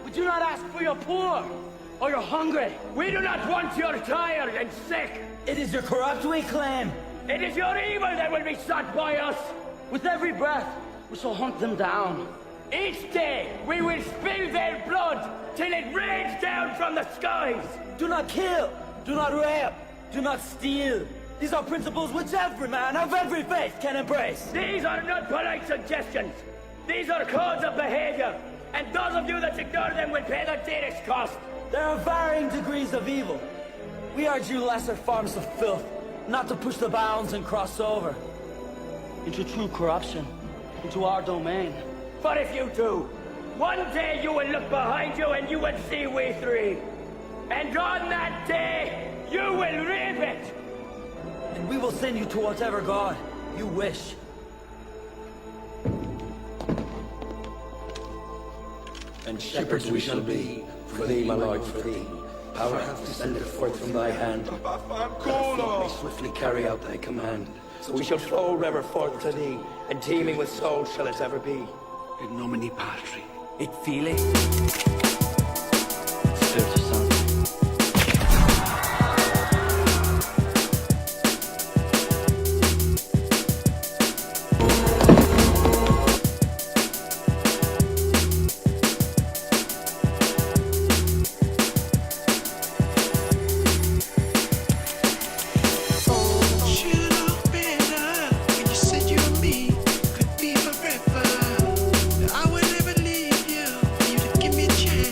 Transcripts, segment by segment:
We do not ask for your poor or your hungry. We do not want your tired and sick. It is your corrupt we claim. It is your evil that will be sought by us. With every breath, we shall hunt them down. Each day, we will spill their blood till it rains down from the skies. Do not kill, do not rape, do not steal. These are principles which every man of every faith can embrace. These are not polite suggestions. These are codes of behavior. And those of you that ignore them will pay the dearest cost. There are varying degrees of evil. We urge you lesser forms of filth, not to push the bounds and cross over into true corruption, into our domain. But if you do, one day you will look behind you and you will see we three. And on that day, you will reap it. And we will send you to whatever God you wish. And shepherds we shall be, for thee, my lord, for thee. Power hath descended forth from thy hand. Flock may swiftly carry out thy command. So we shall flow river forth to thee, and teeming with souls shall it ever be. In nomine Patri. It Filii, Spiritus Sancti. I will never leave you. You to give me a chance.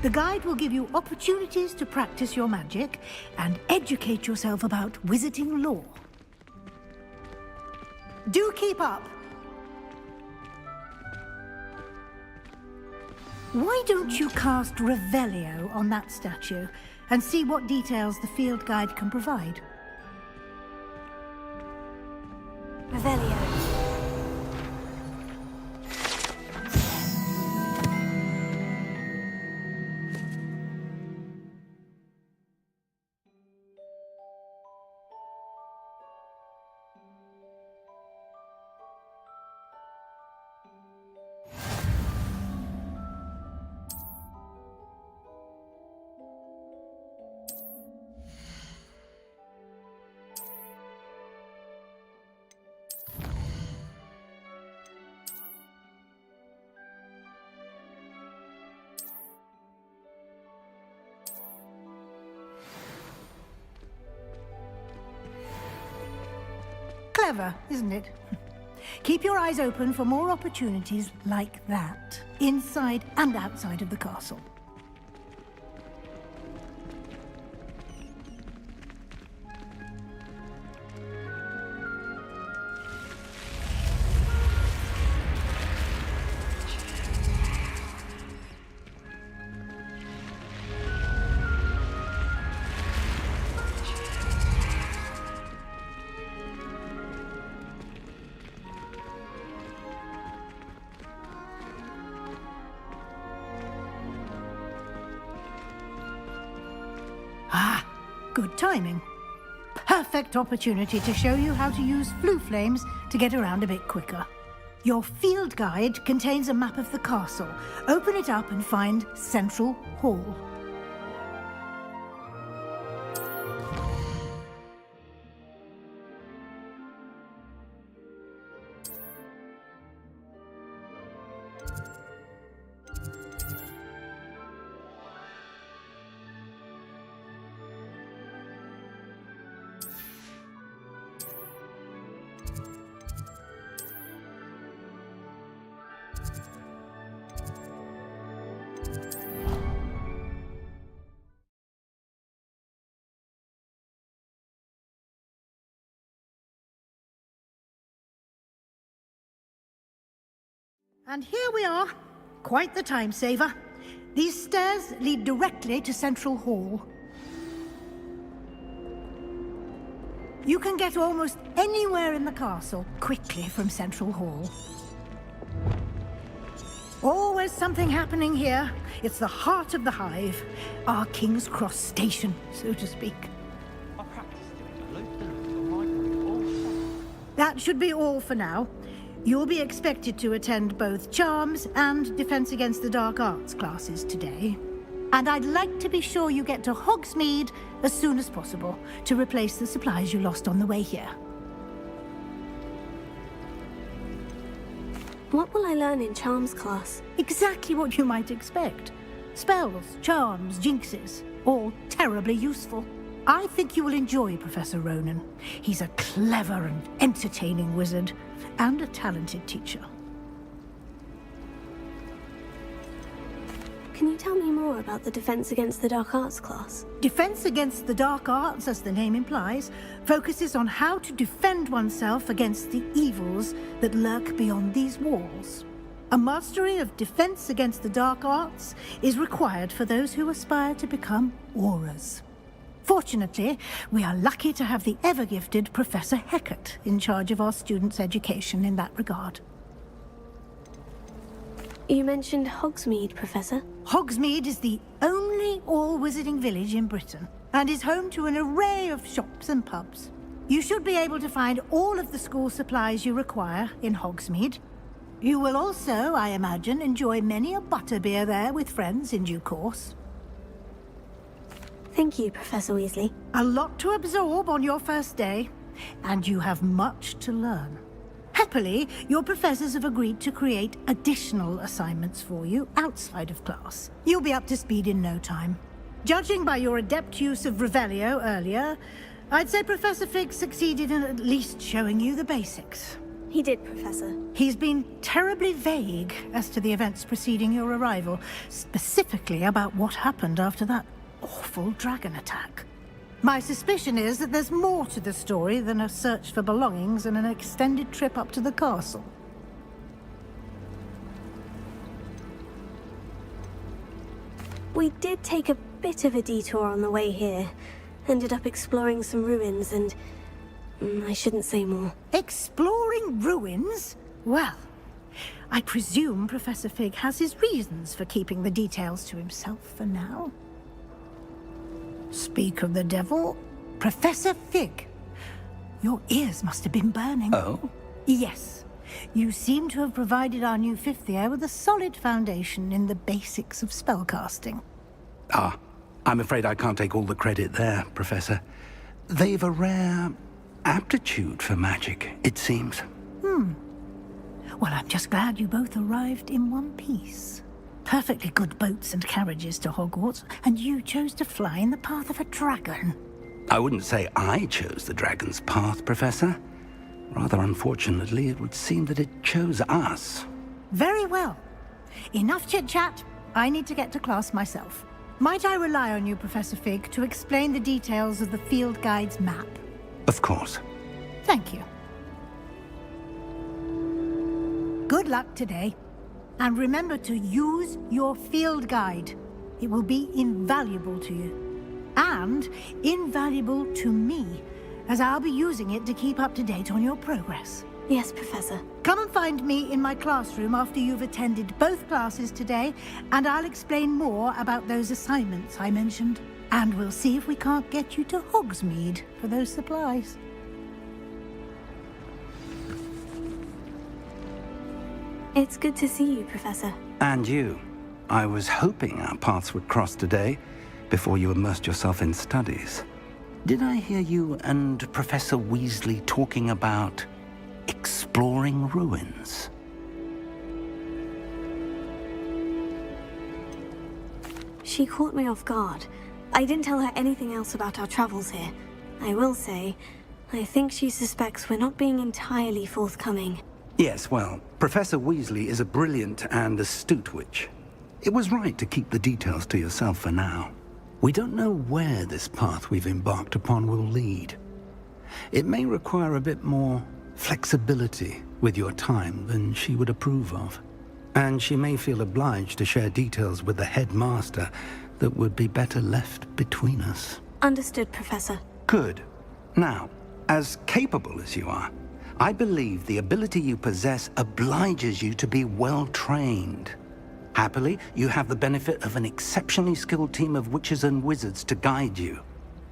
The guide will give you opportunities to practice your magic and educate yourself about wizarding lore. Do keep up! Why don't you cast Revelio on that statue and see what details the field guide can provide? Revelio. Clever, isn't it? Keep your eyes open for more opportunities like that, inside and outside of the castle. Good timing. Perfect opportunity to show you how to use flue flames to get around a bit quicker. Your field guide contains a map of the castle. Open it up and find Central Hall. And here we are. Quite the time saver. These stairs lead directly to Central Hall. You can get almost anywhere in the castle quickly from Central Hall. Always something happening here. It's the heart of the hive. Our King's Cross station, so to speak. That should be all for now. You'll be expected to attend both Charms and Defense Against the Dark Arts classes today. And I'd like to be sure you get to Hogsmeade as soon as possible to replace the supplies you lost on the way here. What will I learn in Charms class? Exactly what you might expect. Spells, charms, jinxes, all terribly useful. I think you will enjoy Professor Ronan. He's a clever and entertaining wizard, and a talented teacher. Can you tell me more about the Defense Against the Dark Arts class? Defense Against the Dark Arts, as the name implies, focuses on how to defend oneself against the evils that lurk beyond these walls. A mastery of Defense Against the Dark Arts is required for those who aspire to become Aurors. Fortunately, we are lucky to have the ever-gifted Professor Hecat in charge of our students' education in that regard. You mentioned Hogsmeade, Professor. Hogsmeade is the only all-wizarding village in Britain, and is home to an array of shops and pubs. You should be able to find all of the school supplies you require in Hogsmeade. You will also, I imagine, enjoy many a butterbeer there with friends in due course. Thank you, Professor Weasley. A lot to absorb on your first day, and you have much to learn. Happily, your professors have agreed to create additional assignments for you outside of class. You'll be up to speed in no time. Judging by your adept use of Revelio earlier, I'd say Professor Fig succeeded in at least showing you the basics. He did, Professor. He's been terribly vague as to the events preceding your arrival, specifically about what happened after that awful dragon attack. My suspicion is that there's more to the story than a search for belongings and an extended trip up to the castle. We did take a bit of a detour on the way here. Ended up exploring some ruins and... I shouldn't say more. Exploring ruins? Well, I presume Professor Fig has his reasons for keeping the details to himself for now. Speak of the devil, Professor Fig. Your ears must have been burning. Oh? Yes. You seem to have provided our new fifth year with a solid foundation in the basics of spellcasting. Ah, I'm afraid I can't take all the credit there, Professor. They've a rare aptitude for magic, it seems. Well, I'm just glad you both arrived in one piece. Perfectly good boats and carriages to Hogwarts, and you chose to fly in the path of a dragon. I wouldn't say I chose the dragon's path, Professor. Rather unfortunately, it would seem that it chose us. Very well. Enough chit-chat. I need to get to class myself. Might I rely on you, Professor Fig, to explain the details of the field guide's map? Of course. Thank you. Good luck today. And remember to use your field guide. It will be invaluable to you. And invaluable to me, as I'll be using it to keep up to date on your progress. Yes, Professor. Come and find me in my classroom after you've attended both classes today, and I'll explain more about those assignments I mentioned. And we'll see if we can't get you to Hogsmeade for those supplies. It's good to see you, Professor. And you. I was hoping our paths would cross today, before you immersed yourself in studies. Did I hear you and Professor Weasley talking about exploring ruins? She caught me off guard. I didn't tell her anything else about our travels here. I will say, I think she suspects we're not being entirely forthcoming. Yes, well, Professor Weasley is a brilliant and astute witch. It was right to keep the details to yourself for now. We don't know where this path we've embarked upon will lead. It may require a bit more flexibility with your time than she would approve of. And she may feel obliged to share details with the headmaster that would be better left between us. Understood, Professor. Good. Now, as capable as you are, I believe the ability you possess obliges you to be well-trained. Happily, you have the benefit of an exceptionally skilled team of witches and wizards to guide you.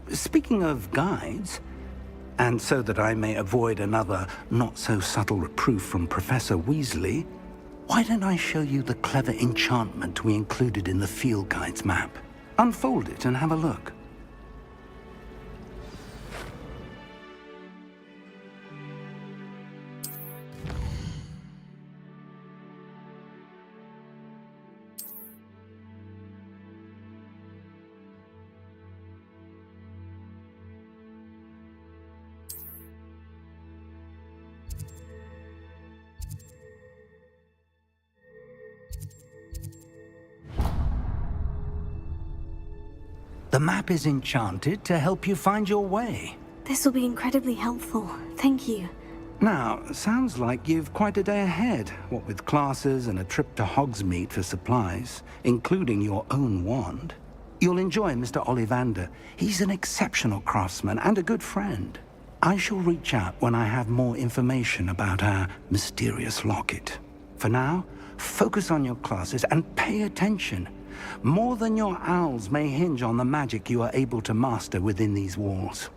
Speaking of guides, and so that I may avoid another not-so-subtle reproof from Professor Weasley, why don't I show you the clever enchantment we included in the field guide's map? Unfold it and have a look. The map is enchanted to help you find your way. This will be incredibly helpful. Thank you. Now, sounds like you've quite a day ahead, what with classes and a trip to Hogsmeade for supplies, including your own wand. You'll enjoy Mr. Ollivander. He's an exceptional craftsman and a good friend. I shall reach out when I have more information about our mysterious locket. For now, focus on your classes and pay attention. More than your owls may hinge on the magic you are able to master within these walls.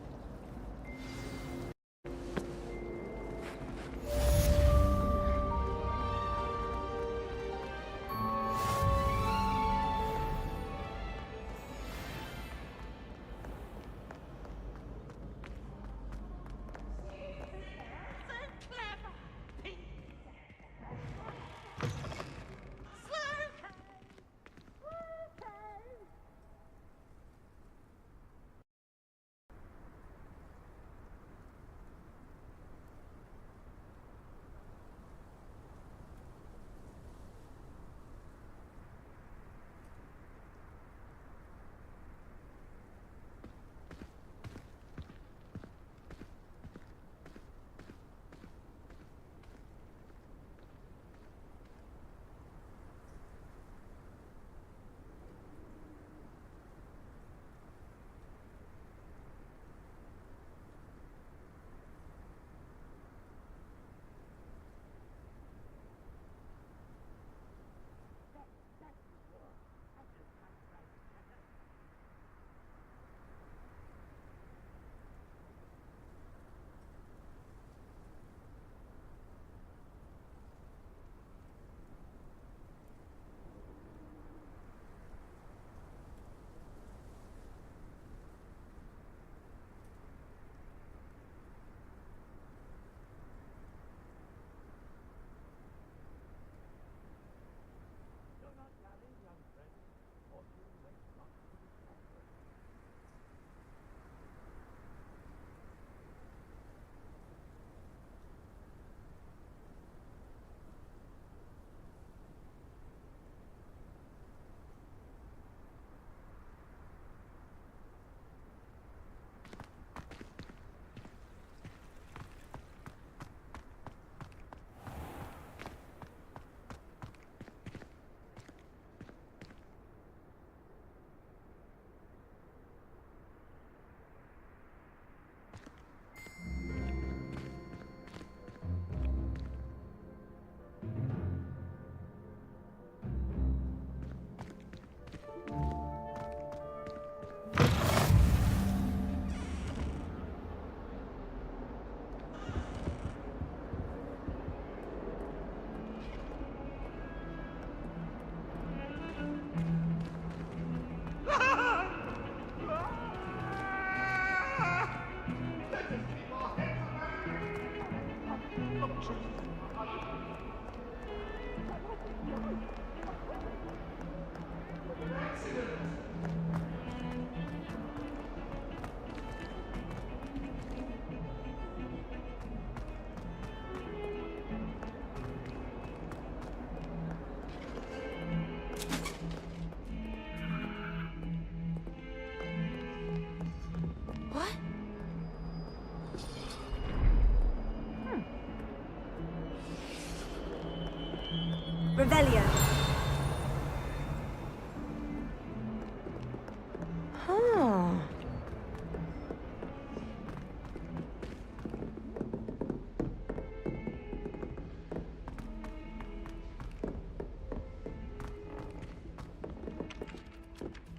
What? Revelio. Huh.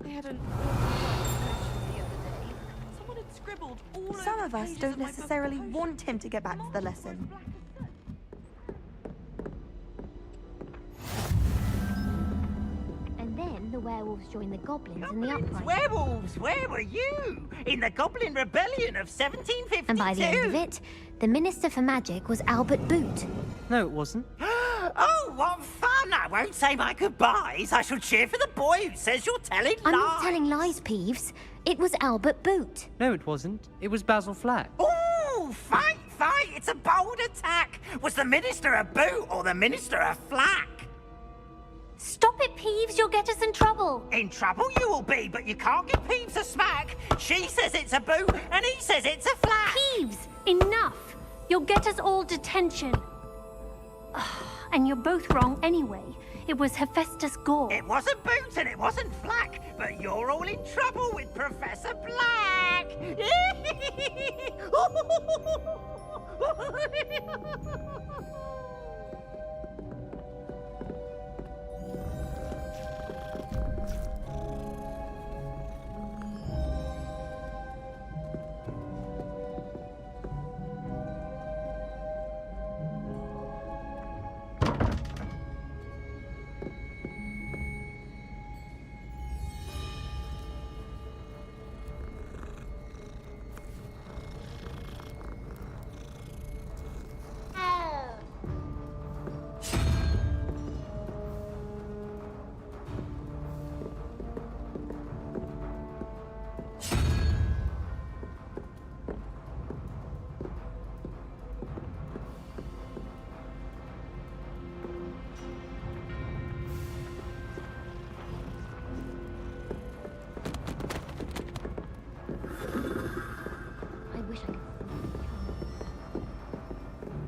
I had an the other day. Someone had scribbled all Some over of us pages don't of my book necessarily potion. want him to get back to the lesson. And then the werewolves joined the goblins in the uprising. Werewolves, where were you? In the Goblin Rebellion of 1752? And by the end of it, the Minister for Magic was Albert Boot. No, it wasn't. Oh, what fun! I won't say my goodbyes. I shall cheer for the boy who says you're telling I'm lies. not telling lies, Peeves. It was Albert Boot. No, it wasn't. It was Basil Flack. Ooh, fight! It's a bold attack. Was the Minister a boot or the Minister a flack? Stop it, Peeves. You'll get us in trouble. In trouble you will be, but you can't give Peeves a smack. She says it's a boot, and he says it's a flack. Peeves, enough. You'll get us all detention. And you're both wrong anyway. It was Hephaestus Gore. It wasn't Boot and it wasn't Flack, but you're all in trouble with Professor Black.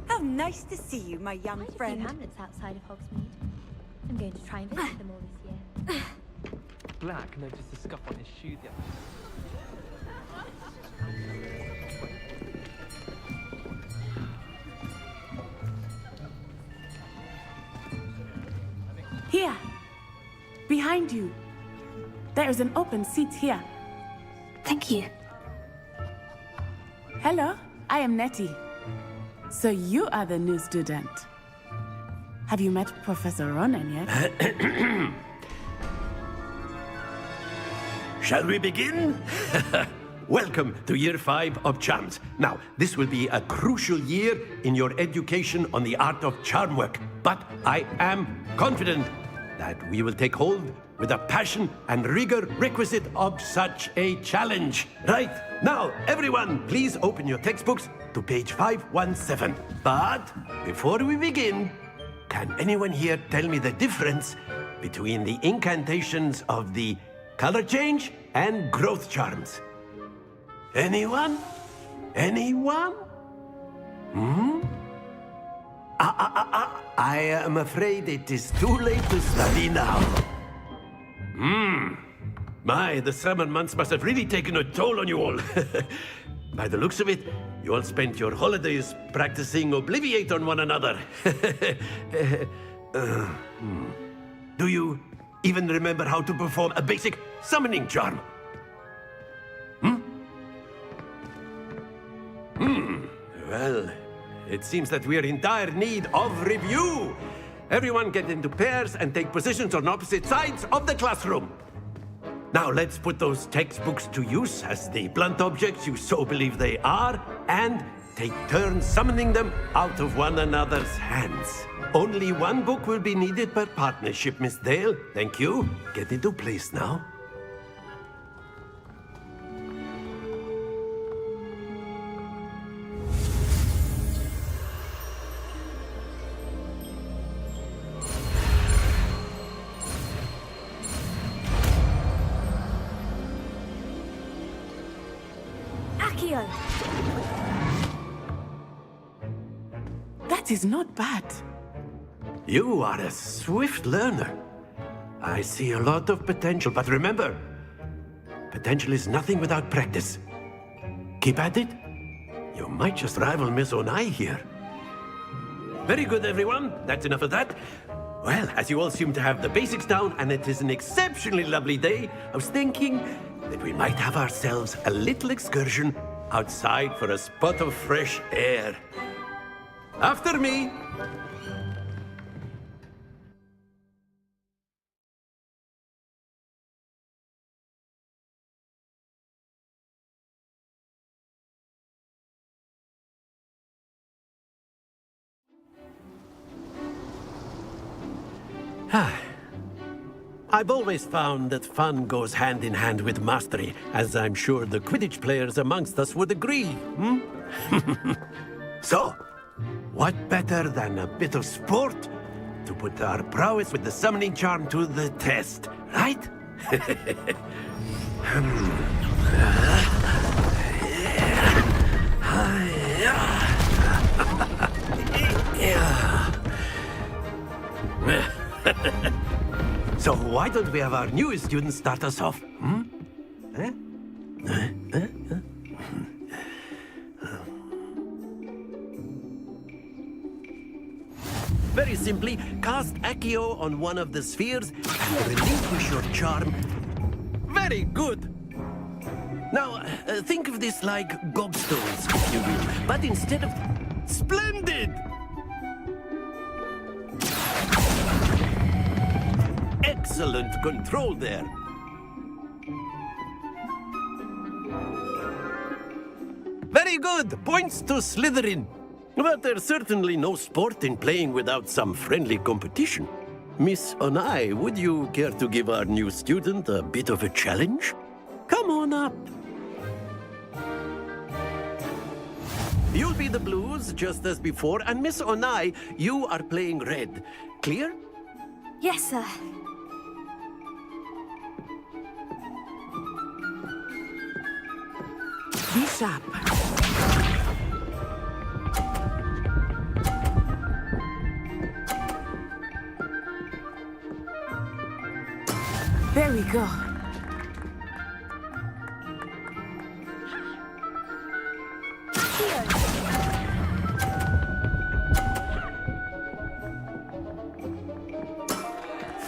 How nice to see you, my young friend. Hamlets outside of Hogsmeade. I'm going to try and visit them all this year. Black noticed the scuff on his shoe the other Here! Behind you! There is an open seat here. Thank you. Hello, I am Nettie. So you are the new student. Have you met Professor Ronan yet? Shall we begin? Welcome to Year 5 of Charms. Now, this will be a crucial year in your education on the art of charm work. But I am confident that we will take hold with the passion and rigor requisite of such a challenge. Right, now, everyone, please open your textbooks to page 517. But before we begin, can anyone here tell me the difference between the incantations of the color change and growth charms? Anyone? Anyone? I am afraid it is too late to study now. My, the summer months must have really taken a toll on you all. By the looks of it, you all spent your holidays practicing Obliviate on one another. Do you even remember how to perform a basic summoning charm? Well, it seems that we are in dire need of review. Everyone get into pairs and take positions on opposite sides of the classroom. Now let's put those textbooks to use as the blunt objects you so believe they are, and take turns summoning them out of one another's hands. Only one book will be needed per partnership, Miss Dale. Thank you. Get into place now. Accio! That is not bad. You are a swift learner. I see a lot of potential, but remember, potential is nothing without practice. Keep at it. You might just rival Miss Onai here. Very good, everyone. That's enough of that. Well, as you all seem to have the basics down, and it is an exceptionally lovely day, I was thinking that we might have ourselves a little excursion outside for a spot of fresh air. After me. I've always found that fun goes hand in hand with mastery, as I'm sure the Quidditch players amongst us would agree, So, what better than a bit of sport to put our prowess with the summoning charm to the test, right? So why don't we have our newest student start us off? Very simply, cast Accio on one of the spheres and relinquish your charm. Very good! Now, think of this like gobstones, if you will, but instead of... Splendid! Excellent control there. Very good! Points to Slytherin. But there's certainly no sport in playing without some friendly competition. Miss Onai, would you care to give our new student a bit of a challenge? Come on up. You'll be the blues, just as before, and Miss Onai, you are playing red. Clear? Yes, sir. Be sharp. There we go.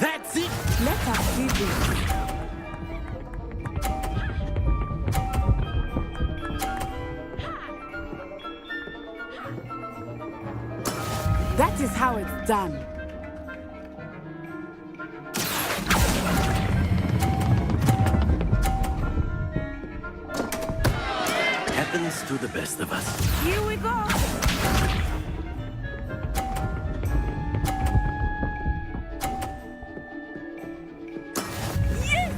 That's it! Let us see this. That is how it's done. Happens to the best of us. Here we go. Yes!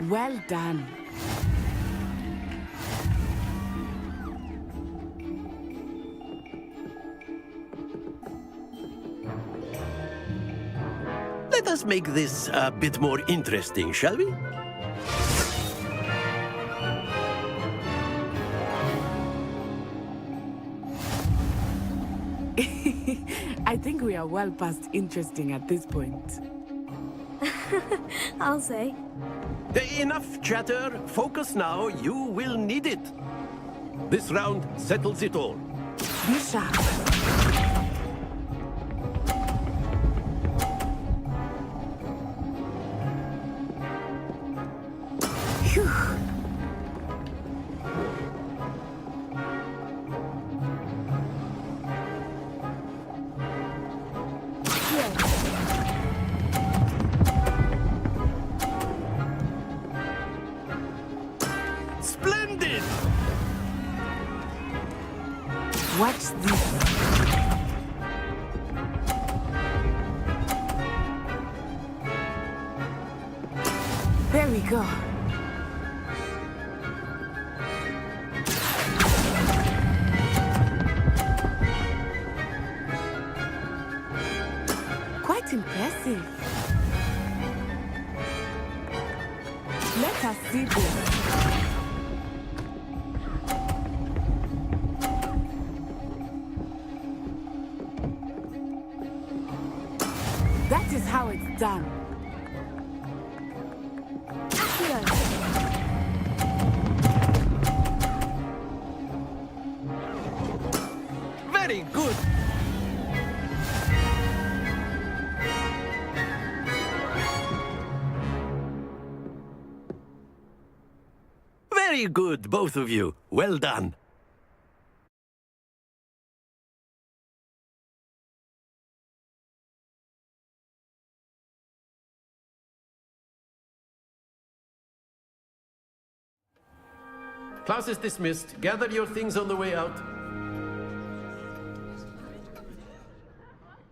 Well done. Let us make this a bit more interesting, shall we? I think we are well past interesting at this point. I'll say. Enough chatter. Focus now. You will need it. This round settles it all. Be sharp. Phew. Here. Here we go. Quite impressive. Let us see this. That is how it's done. Very good. Very good, both of you. Well done. Class is dismissed. Gather your things on the way out.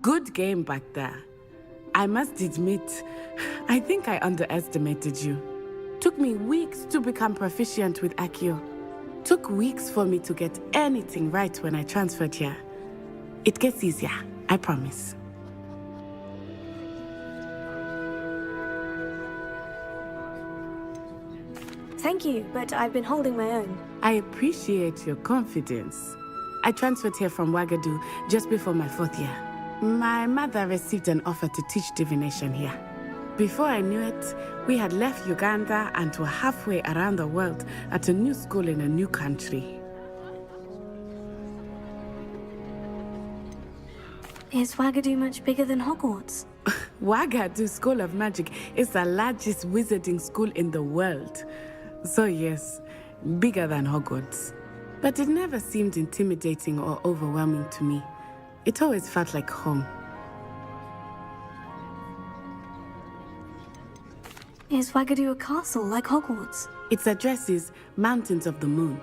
Good game back there. I must admit, I think I underestimated you. Took me weeks to become proficient with Accio. Took weeks for me to get anything right when I transferred here. It gets easier, I promise. Thank you, but I've been holding my own. I appreciate your confidence. I transferred here from Wagadu just before my 4th year. My mother received an offer to teach divination here. Before I knew it, we had left Uganda and were halfway around the world at a new school in a new country. Is Wagadu much bigger than Hogwarts? Wagadu School of Magic is the largest wizarding school in the world. So yes, bigger than Hogwarts. But it never seemed intimidating or overwhelming to me. It always felt like home. Is Wagadu a castle like Hogwarts? Its address is Mountains of the Moon.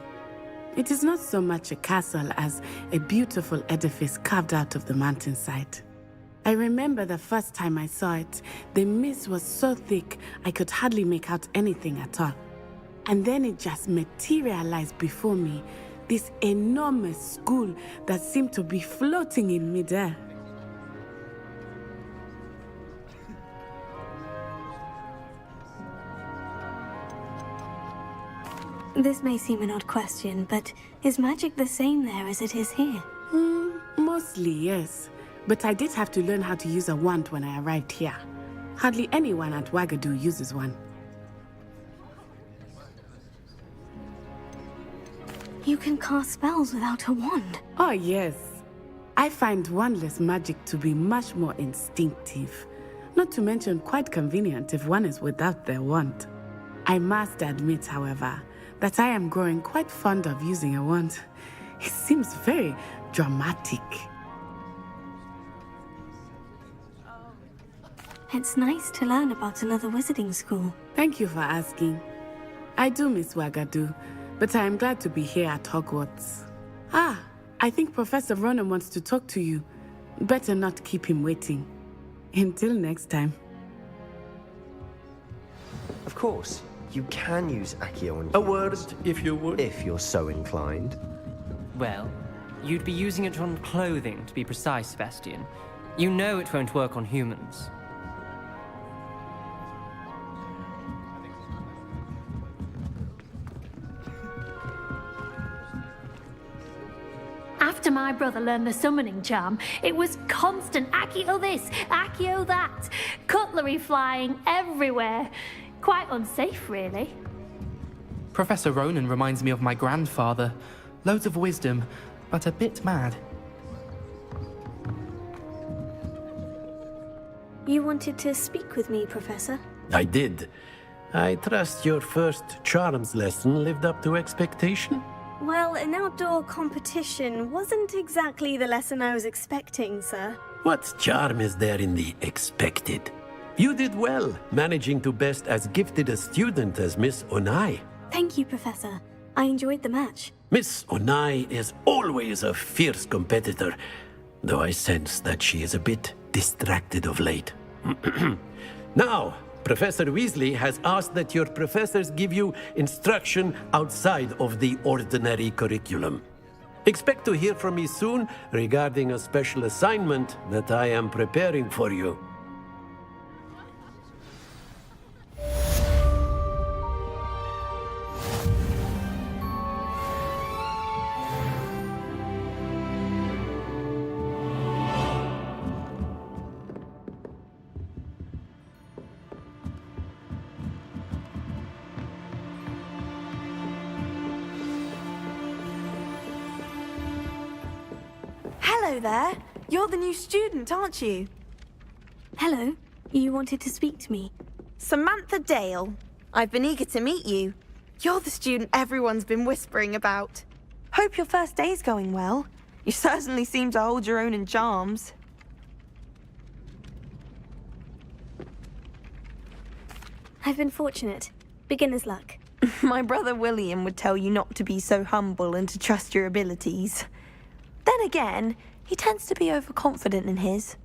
It is not so much a castle as a beautiful edifice carved out of the mountainside. I remember the first time I saw it, the mist was so thick I could hardly make out anything at all. And then it just materialized before me, this enormous school that seemed to be floating in midair. This may seem an odd question, but is magic the same there as it is here? Mostly, yes. But I did have to learn how to use a wand when I arrived here. Hardly anyone at Wagadu uses one. You can cast spells without a wand? Oh, yes. I find wandless magic to be much more instinctive. Not to mention quite convenient if one is without their wand. I must admit, however, that I am growing quite fond of using a wand. It seems very dramatic. It's nice to learn about another wizarding school. Thank you for asking. I do miss Wagadu, but I am glad to be here at Hogwarts. Ah, I think Professor Ronan wants to talk to you. Better not keep him waiting. Until next time. Of course, you can use Accio on A word, if you would. if you're so inclined. Well, you'd be using it on clothing, to be precise, Sebastian. You know it won't work on humans. After my brother learned the summoning charm, it was constant Accio this, Accio that, cutlery flying everywhere. Quite unsafe, really. Professor Ronan reminds me of my grandfather. Loads of wisdom, but a bit mad. You wanted to speak with me, Professor? I did. I trust your first charms lesson lived up to expectation? Well, an outdoor competition wasn't exactly the lesson I was expecting, sir. What charm is there in the expected? You did well, managing to best as gifted a student as Miss Onai. Thank you, Professor. I enjoyed the match. Miss Onai is always a fierce competitor, though I sense that she is a bit distracted of late. Now, Professor Weasley has asked that your professors give you instruction outside of the ordinary curriculum. Expect to hear from me soon regarding a special assignment that I am preparing for you. Hello there. You're the new student, aren't you? Hello. You wanted to speak to me? Samantha Dale. I've been eager to meet you. You're the student everyone's been whispering about. Hope your first day's going well. You certainly seem to hold your own in charms. I've been fortunate. Beginner's luck. My brother William would tell you not to be so humble and to trust your abilities. Then again, he tends to be overconfident in his.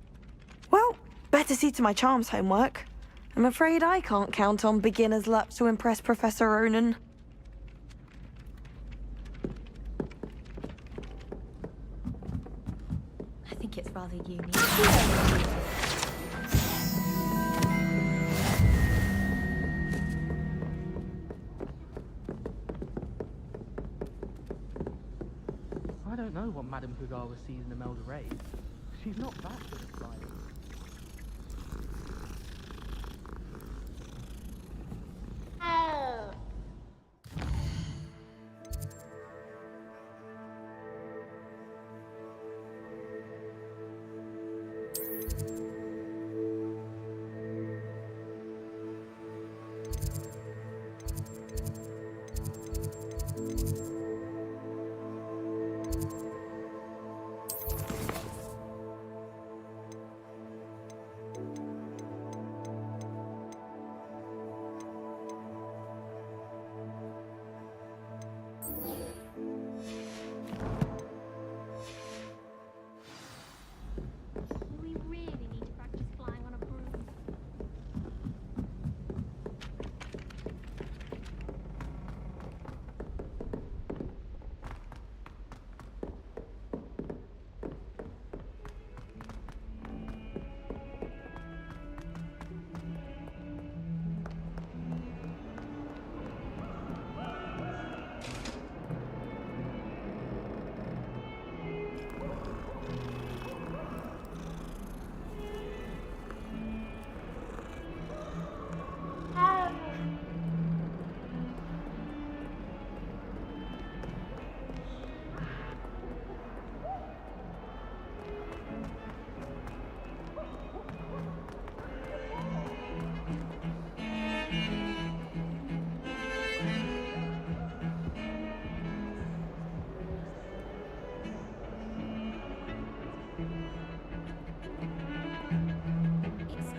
Well, better see to my charms homework. I'm afraid I can't count on beginner's luck to impress Professor Ronan. I think it's rather unique. I don't know what Madame Pugawa sees in Imelda Ray. She's not that good at flying. We really need to practice flying on a broom.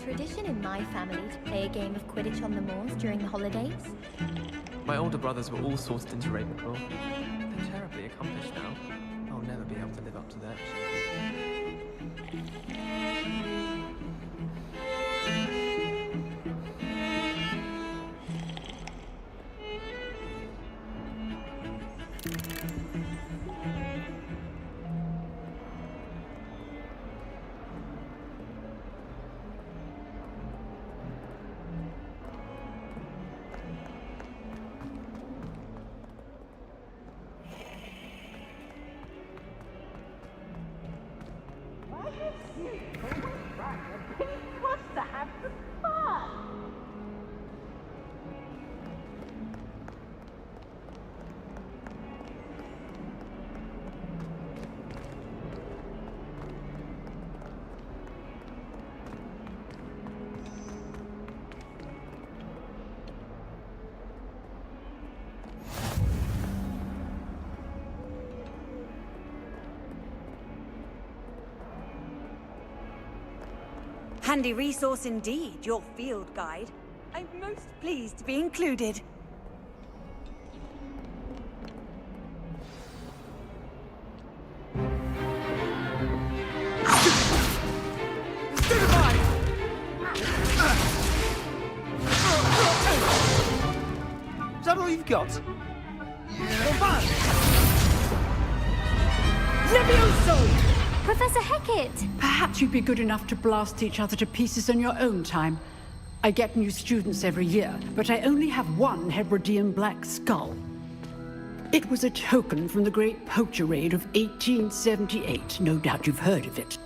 Tradition in my family to play a game of Quidditch on the moors during the holidays. My older brothers were all sorted into Ravenclaw. They're terribly accomplished now. I'll never be able to live up to that. Handy resource indeed, your field guide. I'm most pleased to be included. all you've got? Levioso! Professor Hecat! Perhaps you'd be good enough to blast each other to pieces in your own time. I get new students every year, but I only have one Hebridean black skull. It was a token from the Great Poacher Raid of 1878. No doubt you've heard of it.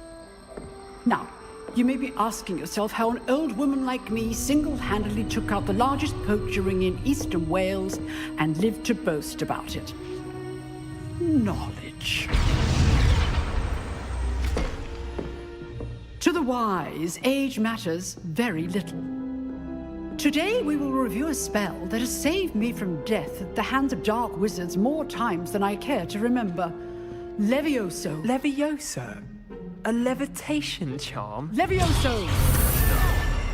Now, you may be asking yourself how an old woman like me single-handedly took out the largest poacher ring in eastern Wales and lived to boast about it. Knowledge. To the wise, age matters very little. Today we will review a spell that has saved me from death at the hands of dark wizards more times than I care to remember. Levioso. Levioso? A levitation charm? Levioso!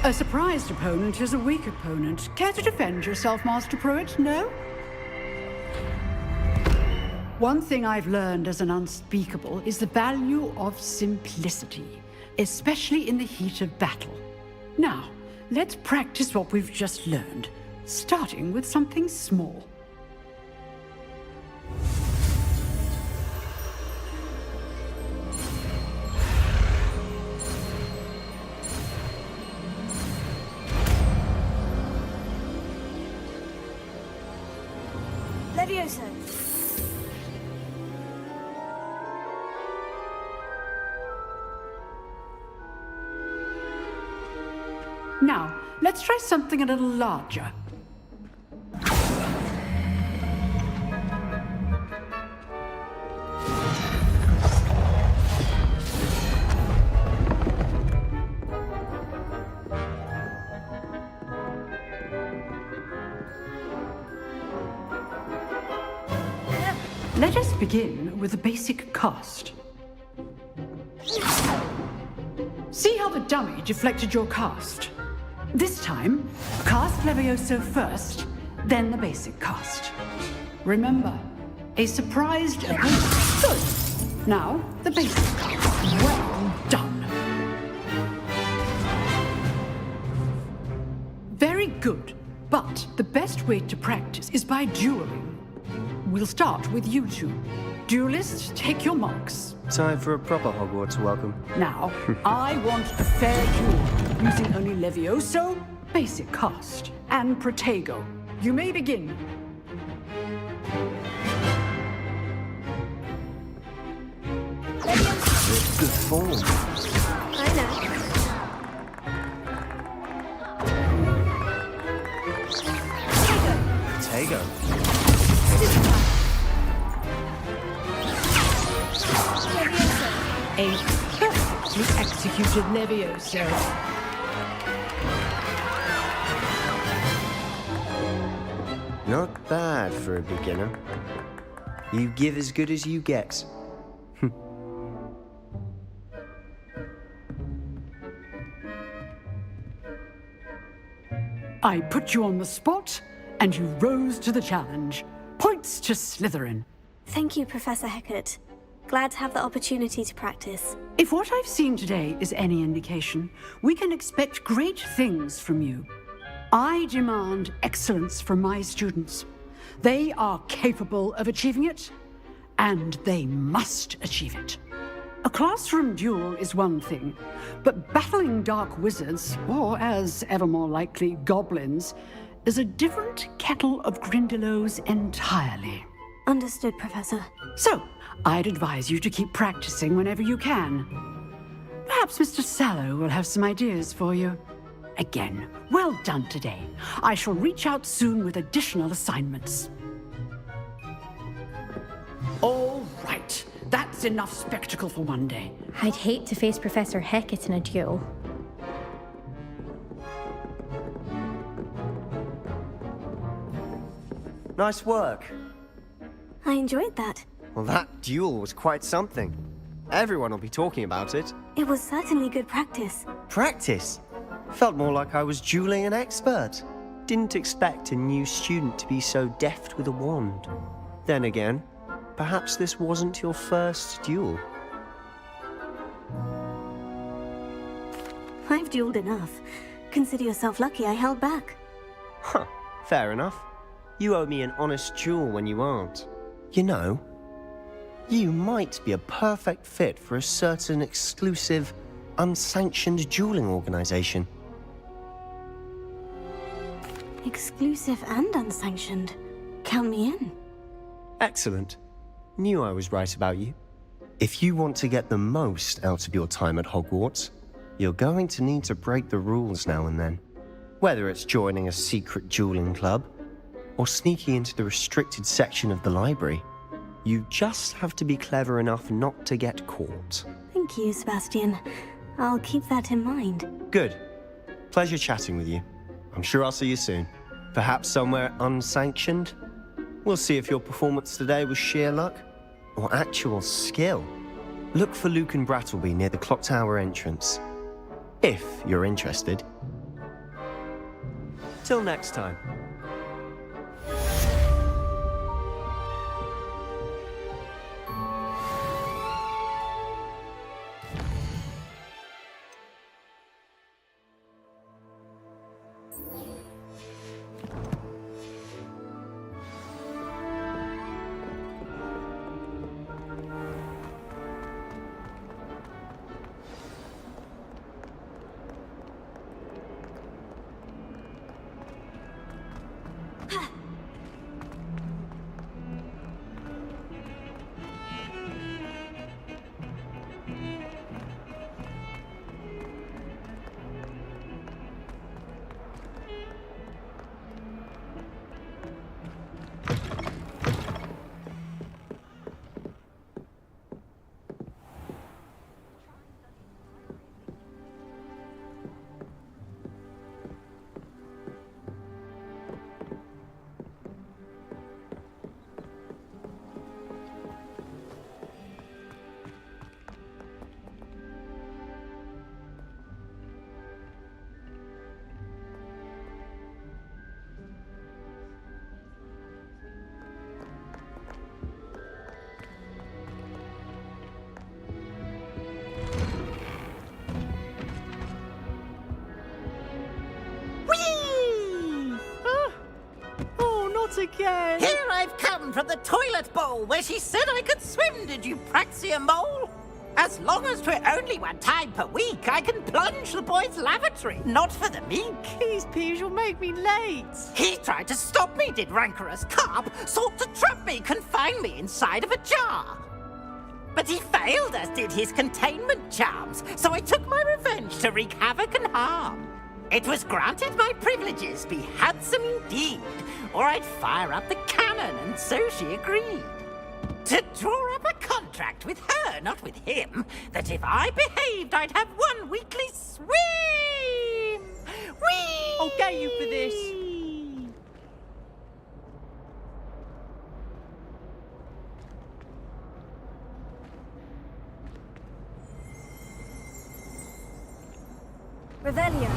A surprised opponent is a weak opponent. Care to defend yourself, Master Pruitt? No? One thing I've learned as an unspeakable is the value of simplicity, especially in the heat of battle. Now, let's practice what we've just learned, starting with something small. Levioso! Now, let's try something a little larger. Let us begin with the basic cast. See how the dummy deflected your cast? This time, cast Levioso first, then the basic cast. Remember, a surprised opponent. Good. Now, the basic cast. Well done. Very good. But the best way to practice is by dueling. We'll start with you two. Duelists, take your marks. Time for a proper Hogwarts welcome. Now, I want a fair duel, using only Levioso, basic cast, and Protego. You may begin. Good form. I know. Protego. A perfectly executed Levioso. Not bad for a beginner. You give as good as you get. I put you on the spot, and you rose to the challenge. Points to Slytherin. Thank you, Professor Hecat. Glad to have the opportunity to practice. If what I've seen today is any indication, we can expect great things from you. I demand excellence from my students. They are capable of achieving it, and they must achieve it. A classroom duel is one thing, but battling dark wizards, or as ever more likely, goblins, is a different kettle of Grindylows entirely. Understood, Professor. So, I'd advise you to keep practicing whenever you can. Perhaps Mr. Sallow will have some ideas for you. Again, well done today. I shall reach out soon with additional assignments. All right. That's enough spectacle for one day. I'd hate to face Professor Hecat in a duel. Nice work. I enjoyed that. Well, that duel was quite something. Everyone will be talking about it. It was certainly good practice. Practice? Felt more like I was dueling an expert. Didn't expect a new student to be so deft with a wand. Then again, perhaps this wasn't your first duel. I've dueled enough. Consider yourself lucky I held back. Huh, fair enough. You owe me an honest duel when you aren't. You know, you might be a perfect fit for a certain exclusive, unsanctioned dueling organization. Exclusive and unsanctioned. Count me in. Excellent. Knew I was right about you. If you want to get the most out of your time at Hogwarts, you're going to need to break the rules now and then. Whether it's joining a secret dueling club, or sneaking into the restricted section of the library, you just have to be clever enough not to get caught. Thank you, Sebastian. I'll keep that in mind. Good. Pleasure chatting with you. I'm sure I'll see you soon. Perhaps somewhere unsanctioned? We'll see if your performance today was sheer luck or actual skill. Look for Luke and Brattleby near the clock tower entrance, if you're interested. Till next time. Again. Here I've come from the toilet bowl where she said I could swim, did you praxia mole? As long as 'twere only one time per week, I can plunge the boy's lavatory, not for the meek. Please, Peeves, you'll make me late. He tried to stop me, did rancorous carp, sought to trap me, confine me inside of a jar. But he failed, as did his containment charms, so I took my revenge to wreak havoc and harm. It was granted my privileges be handsome indeed, or I'd fire up the cannon, and so she agreed. To draw up a contract with her, not with him, that if I behaved, I'd have one weekly swim! Whee! I'll get you for this. Revelio.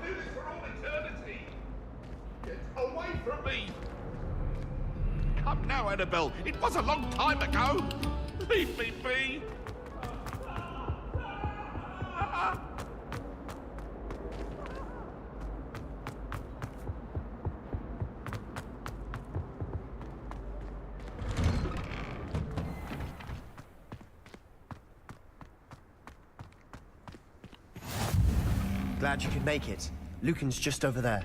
do this for all eternity. Get away from me. Come now, Annabelle. It was a long time ago. Leave me be. Glad you could make it. Lucan's just over there.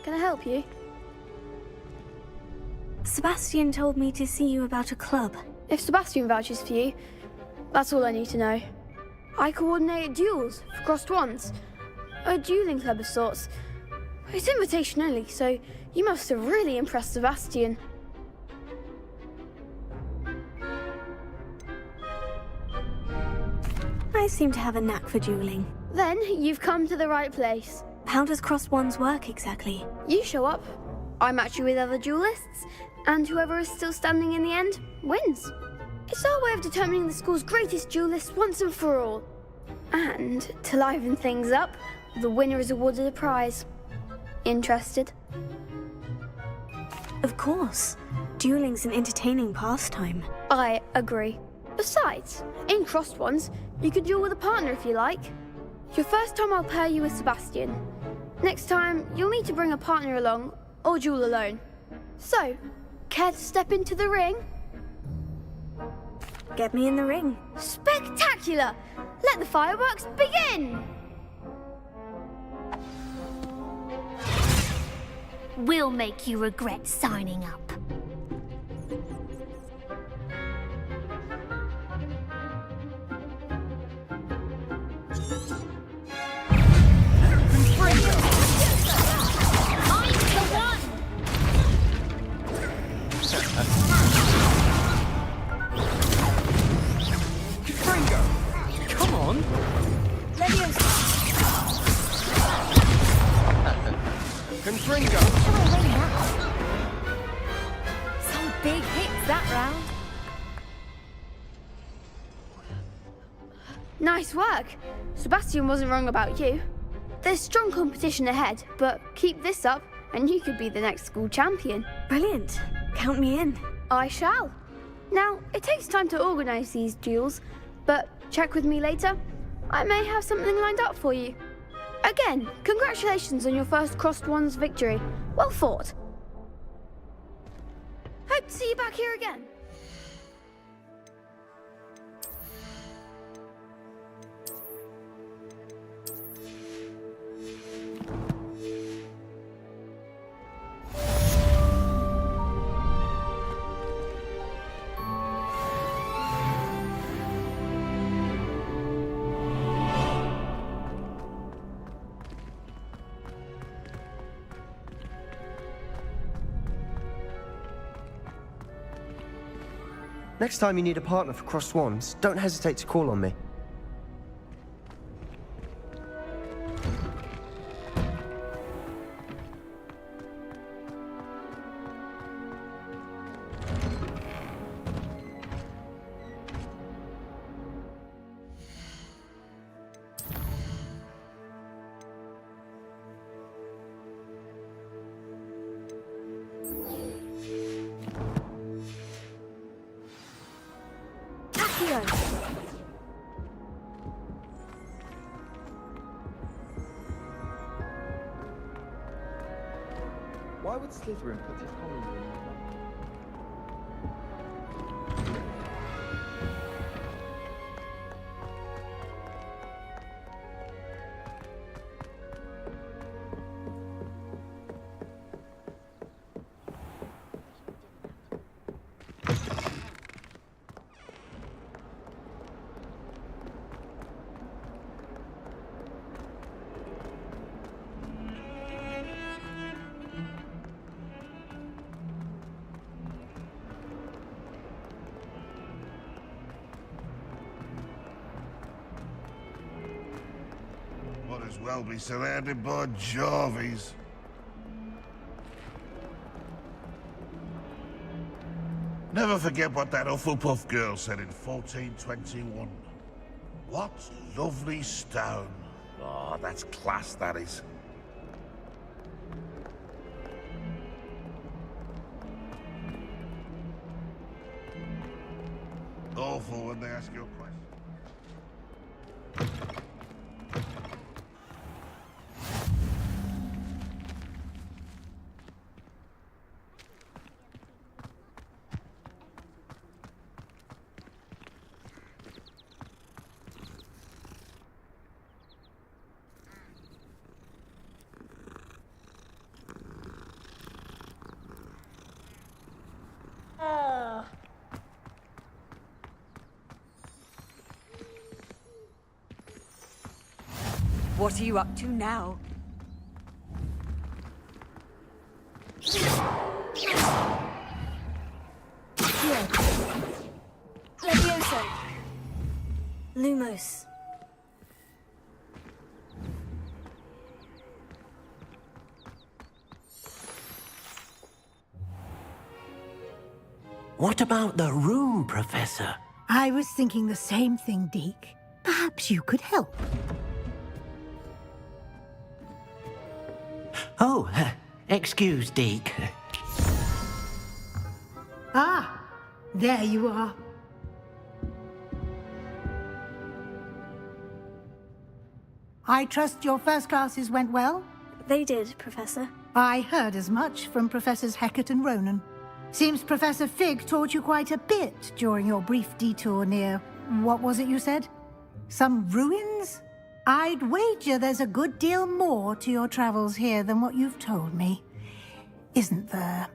Can I help you? Sebastian told me to see you about a club. If Sebastian vouches for you, that's all I need to know. I coordinate duels for crossed wands. A dueling club of sorts. It's invitation only, so you must have really impressed Sebastian. I seem to have a knack for dueling. Then you've come to the right place. How does crossed wands work exactly? You show up, I match you with other duelists, and whoever is still standing in the end wins. It's our way of determining the school's greatest duelist once and for all. And to liven things up, the winner is awarded a prize. Interested? Of course. Dueling's an entertaining pastime. I agree. Besides, in crossed ones, you could duel with a partner if you like. Your first time I'll pair you with Sebastian. Next time, you'll need to bring a partner along, or duel alone. So, care to step into the ring? Get me in the ring. Spectacular! Let the fireworks begin! We'll make you regret signing up. Come on! Confringo! Some big hits that round. Nice work. Sebastian wasn't wrong about you. There's strong competition ahead, but keep this up and you could be the next school champion. Brilliant. Count me in. I shall. Now, it takes time to organise these duels, but check with me later. I may have something lined up for you. Again, congratulations on your first crossed wands victory. Well fought. Hope to see you back here again. Next time you need a partner for crossed wands, don't hesitate to call on me. Why would Slytherin put his common room in the as well be surrounded by Jarvies. Never forget what that Hufflepuff girl said in 1421. What lovely stone. Oh, that's class, that is. Awful when they ask you a question. What are you up to now? Levioso. Lumos. What about the room, Professor? I was thinking the same thing, Deke. Perhaps you could help. Oh, excuse, Deke. Ah, there you are. I trust your first classes went well? They did, Professor. I heard as much from Professors Hecat and Ronan. Seems Professor Fig taught you quite a bit during your brief detour near... what was it you said? Some ruins? I'd wager there's a good deal more to your travels here than what you've told me. Isn't there?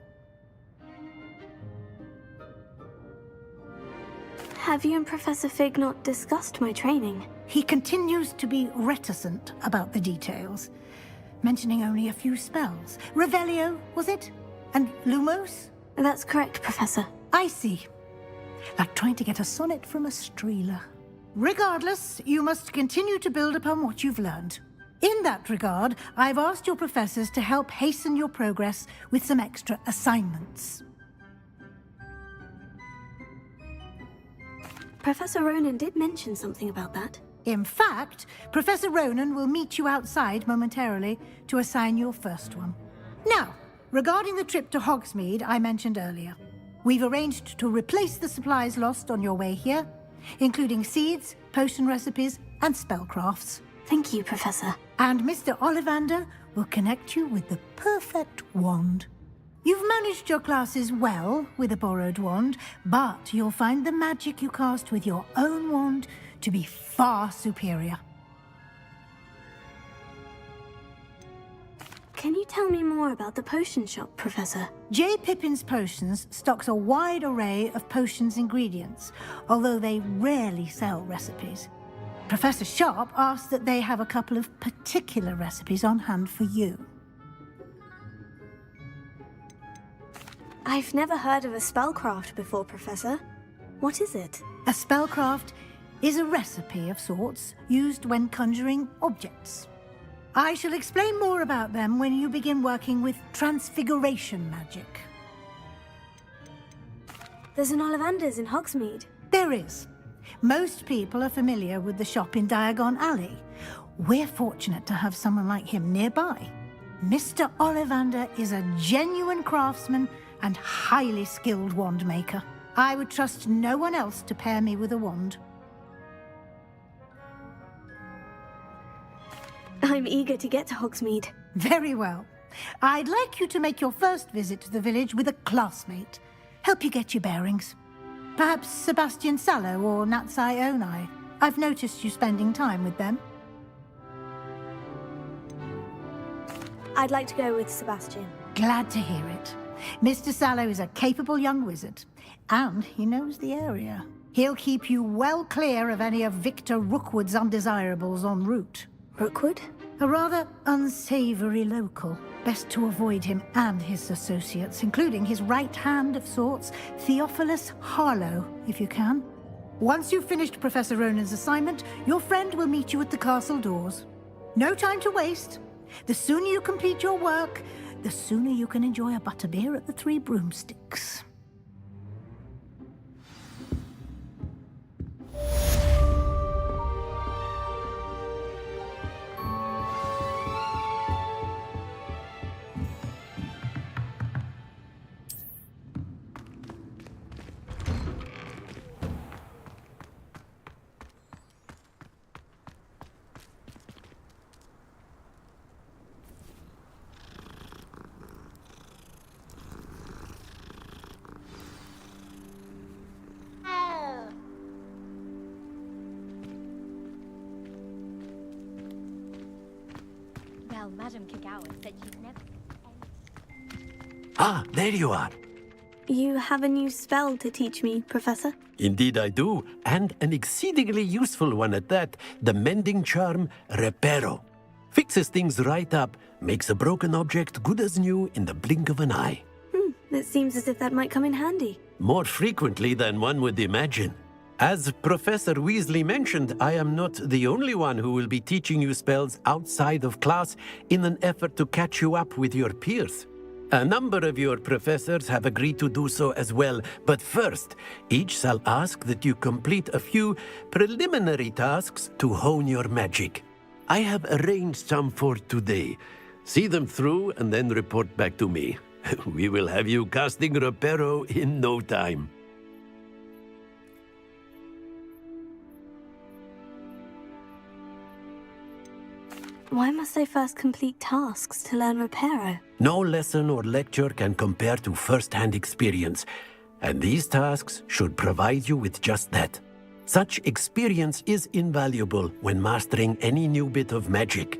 Have you and Professor Fig not discussed my training? He continues to be reticent about the details, mentioning only a few spells. Revelio, was it? And Lumos? That's correct, Professor. I see. Like trying to get a sonnet from a streeler. Regardless, you must continue to build upon what you've learned. In that regard, I've asked your professors to help hasten your progress with some extra assignments. Professor Ronan did mention something about that. In fact, Professor Ronan will meet you outside momentarily to assign your first one. Now, regarding the trip to Hogsmeade I mentioned earlier, we've arranged to replace the supplies lost on your way here, including seeds, potion recipes, and spellcrafts. Thank you, Professor. And Mr. Ollivander will connect you with the perfect wand. You've managed your classes well with a borrowed wand, but you'll find the magic you cast with your own wand to be far superior. Can you tell me more about the potion shop, Professor? J. Pippin's Potions stocks a wide array of potions ingredients, although they rarely sell recipes. Professor Sharp asked that they have a couple of particular recipes on hand for you. I've never heard of a spellcraft before, Professor. What is it? A spellcraft is a recipe of sorts used when conjuring objects. I shall explain more about them when you begin working with transfiguration magic. There's an Ollivander's in Hogsmeade. There is. Most people are familiar with the shop in Diagon Alley. We're fortunate to have someone like him nearby. Mr. Ollivander is a genuine craftsman and highly skilled wand maker. I would trust no one else to pair me with a wand. I'm eager to get to Hogsmeade. Very well. I'd like you to make your first visit to the village with a classmate. Help you get your bearings. Perhaps Sebastian Sallow or Natsai Onai. I've noticed you spending time with them. I'd like to go with Sebastian. Glad to hear it. Mr. Sallow is a capable young wizard, and he knows the area. He'll keep you well clear of any of Victor Rookwood's undesirables en route. Rookwood? A rather unsavory local. Best to avoid him and his associates, including his right hand of sorts, Theophilus Harlow, if you can. Once you've finished Professor Ronan's assignment, your friend will meet you at the castle doors. No time to waste. The sooner you complete your work, the sooner you can enjoy a butterbeer at the Three Broomsticks. Well, Madame Kagawa said she'd never... Ah, there you are. You have a new spell to teach me, Professor? Indeed I do, and an exceedingly useful one at that, the mending charm Reparo. Fixes things right up, makes a broken object good as new in the blink of an eye. It seems as if that might come in handy. More frequently than one would imagine. As Professor Weasley mentioned, I am not the only one who will be teaching you spells outside of class in an effort to catch you up with your peers. A number of your professors have agreed to do so as well, but first, each shall ask that you complete a few preliminary tasks to hone your magic. I have arranged some for today. See them through and then report back to me. We will have you casting Reparo in no time. Why must I first complete tasks to learn Reparo? No lesson or lecture can compare to first-hand experience, and these tasks should provide you with just that. Such experience is invaluable when mastering any new bit of magic.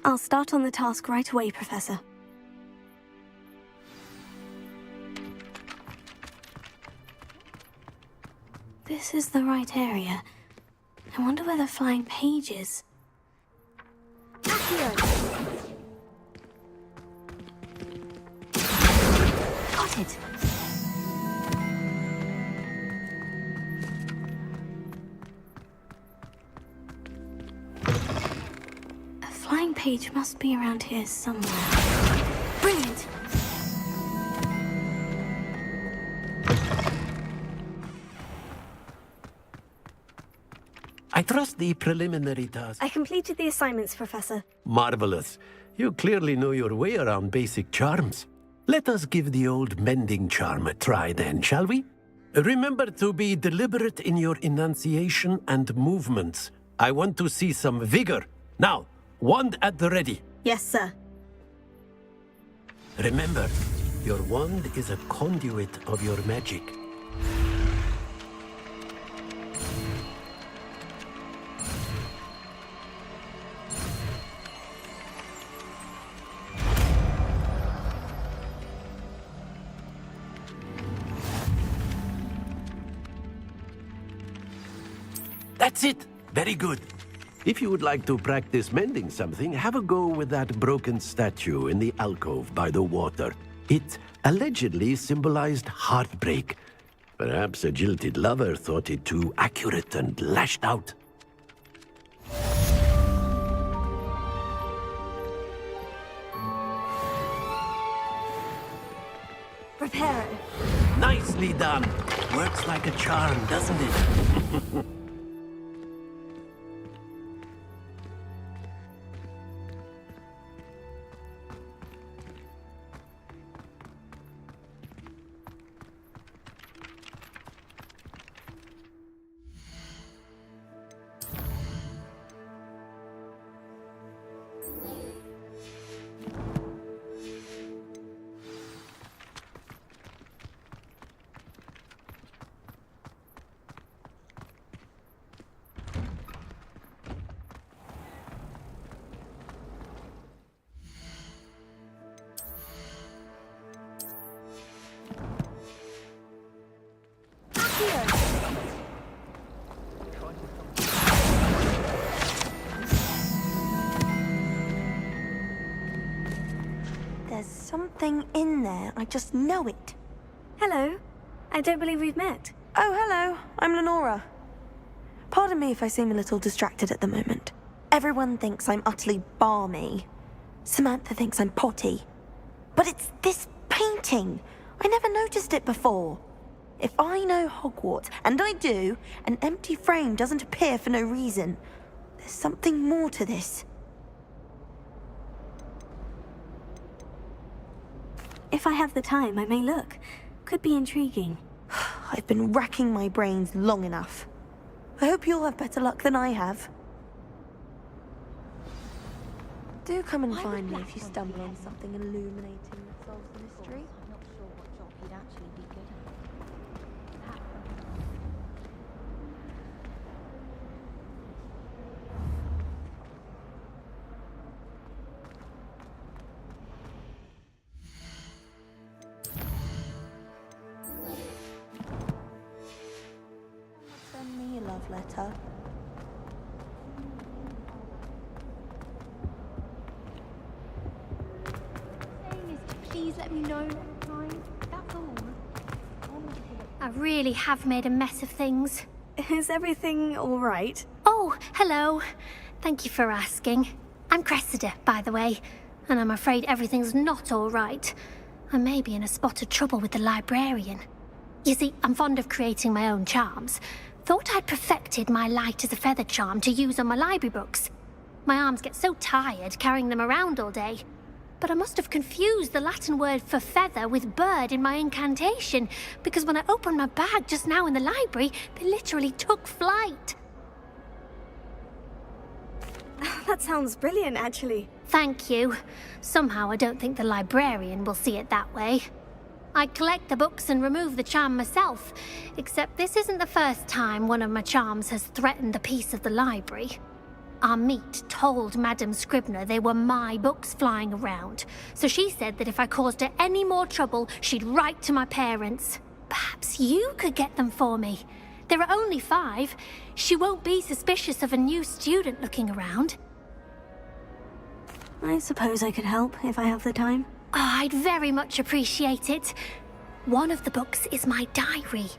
I'll start on the task right away, Professor. This is the right area. I wonder where the flying page is. Accio! Got it! A flying page must be around here somewhere. Brilliant! I trust the preliminary task. I completed the assignments, Professor. Marvelous. You clearly know your way around basic charms. Let us give the old mending charm a try then, shall we? Remember to be deliberate in your enunciation and movements. I want to see some vigor. Now, wand at the ready. Yes, sir. Remember, your wand is a conduit of your magic. That's it! Very good. If you would like to practice mending something, have a go with that broken statue in the alcove by the water. It allegedly symbolized heartbreak. Perhaps a jilted lover thought it too accurate and lashed out. Reparo. Nicely done. Works like a charm, doesn't it? There's something in there. I just know it. Hello. I don't believe we've met. Oh, hello. I'm Lenora. Pardon me if I seem a little distracted at the moment. Everyone thinks I'm utterly balmy. Samantha thinks I'm potty. But it's this painting. I never noticed it before. If I know Hogwarts, and I do, an empty frame doesn't appear for no reason. There's something more to this. If I have the time, I may look. Could be intriguing. I've been racking my brains long enough. I hope you'll have better luck than I have. Do come and find me if you stumble on something illuminating that solves the mystery. I'm not sure what job he'd actually be good at. Send me a love letter. Please let me know next time. That's all. I really have made a mess of things. Is everything all right? Oh, hello. Thank you for asking. I'm Cressida, by the way, and I'm afraid everything's not all right. I may be in a spot of trouble with the librarian. You see, I'm fond of creating my own charms. Thought I'd perfected my light as a feather charm to use on my library books. My arms get so tired carrying them around all day. But I must have confused the Latin word for feather with bird in my incantation, because when I opened my bag just now in the library, they literally took flight. That sounds brilliant, actually. Thank you. Somehow I don't think the librarian will see it that way. I collect the books and remove the charm myself, except this isn't the first time one of my charms has threatened the peace of the library. Our meet told Madame Scribner they were my books flying around, so she said that if I caused her any more trouble, she'd write to my parents. Perhaps you could get them for me. There are only 5. She won't be suspicious of a new student looking around. I suppose I could help if I have the time. Oh, I'd very much appreciate it. One of the books is my diary.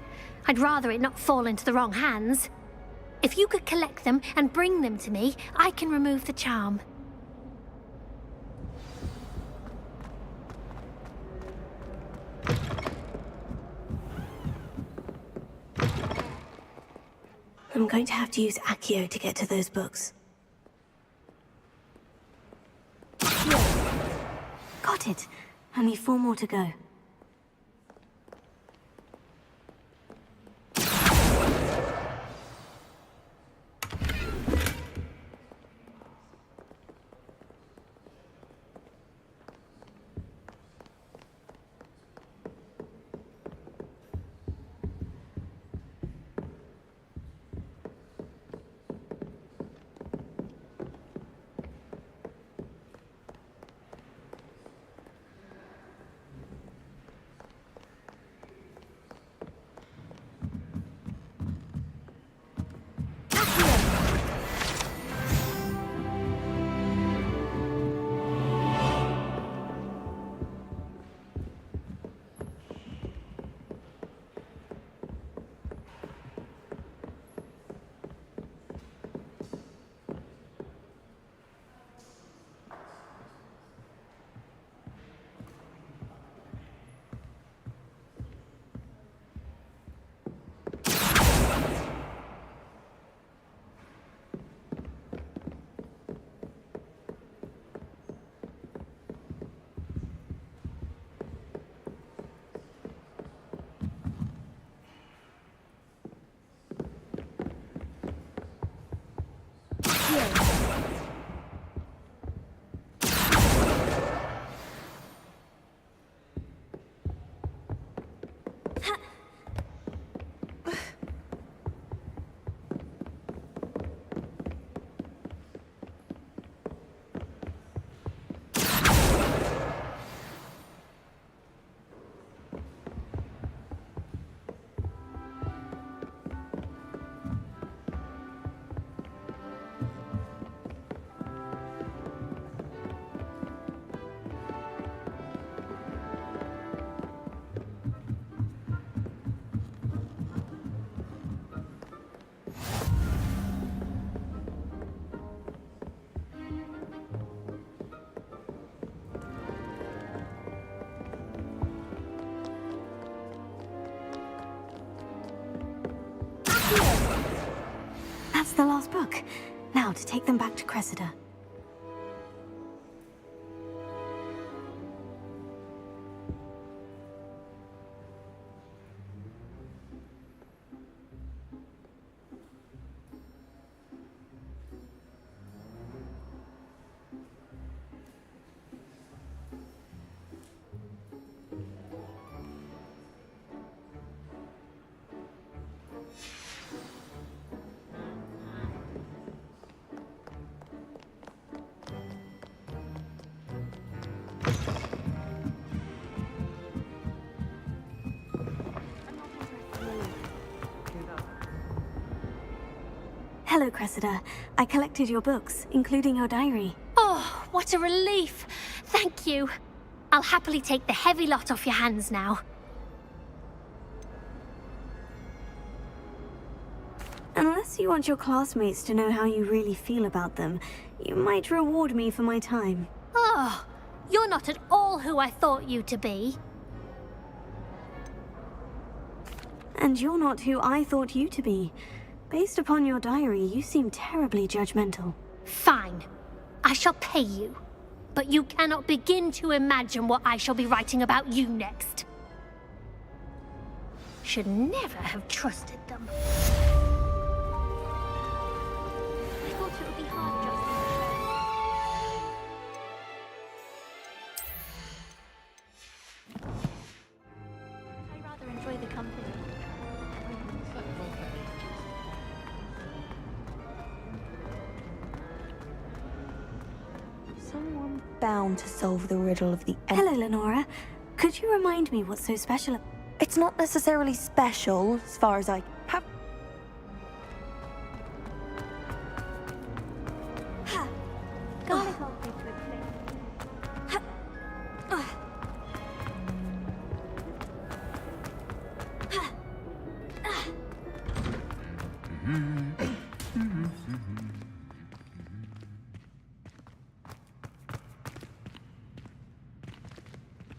I'd rather it not fall into the wrong hands. If you could collect them and bring them to me, I can remove the charm. I'm going to have to use Accio to get to those books. Got it. Only 4 more to go. the last book. Now to take them back to Cressida. Hello, Cressida. I collected your books, including your diary. Oh, what a relief. Thank you. I'll happily take the heavy lot off your hands now. Unless you want your classmates to know how you really feel about them, you might reward me for my time. Oh, you're not at all who I thought you to be. And you're not who I thought you to be. Based upon your diary, you seem terribly judgmental. Fine. I shall pay you. But you cannot begin to imagine what I shall be writing about you next. Should never have trusted them. I thought it would be hard just I'd rather enjoy the company. Someone bound to solve the riddle of the end. Hello, Lenora. Could you remind me what's so special? It's not necessarily special, as far as I have. God help me to explain.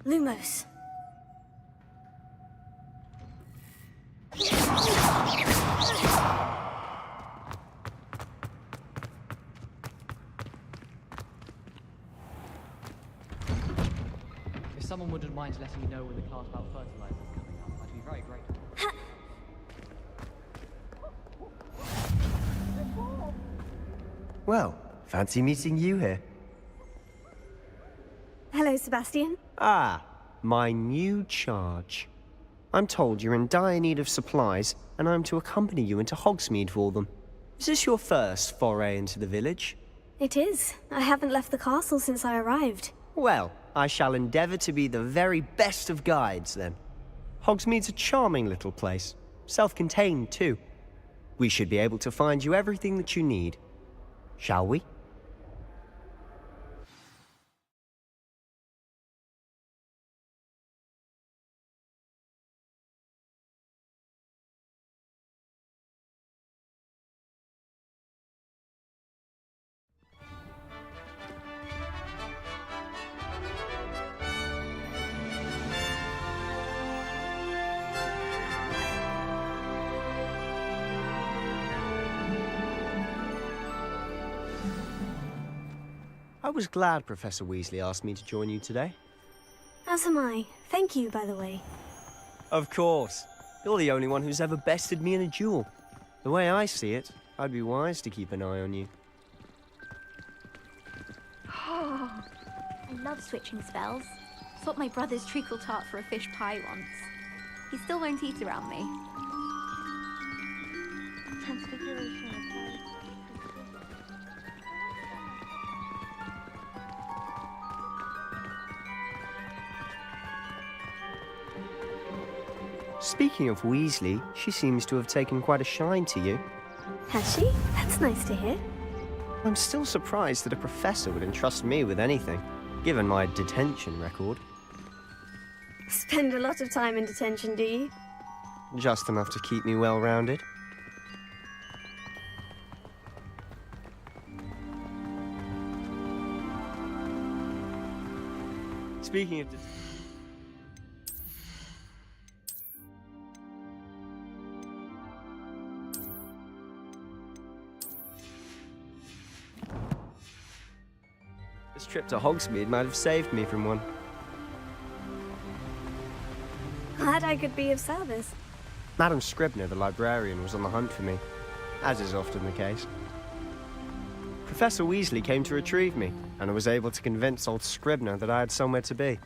Lumos. If someone wouldn't mind letting me know when the class about fertilizer is coming up, I'd be very grateful. Well, fancy meeting you here. Hello, Sebastian. Ah, my new charge. I'm told you're in dire need of supplies, and I'm to accompany you into Hogsmeade for them. Is this your first foray into the village? It is. I haven't left the castle since I arrived. Well, I shall endeavour to be the very best of guides, then. Hogsmeade's a charming little place. Self-contained, too. We should be able to find you everything that you need. Shall we? I was glad Professor Weasley asked me to join you today. As am I. Thank you, by the way. Of course. You're the only one who's ever bested me in a duel. The way I see it, I'd be wise to keep an eye on you. Oh, I love switching spells. Swapped my brother's treacle tart for a fish pie once. He still won't eat around me. Transfiguration of light. Speaking of Weasley, she seems to have taken quite a shine to you. Has she? That's nice to hear. I'm still surprised that a professor would entrust me with anything, given my detention record. Spend a lot of time in detention, do you? Just enough to keep me well-rounded. Speaking of trip to Hogsmeade might have saved me from one. Glad I could be of service. Madam Scribner, the librarian, was on the hunt for me, as is often the case. Professor Weasley came to retrieve me, and I was able to convince old Scribner that I had somewhere to be.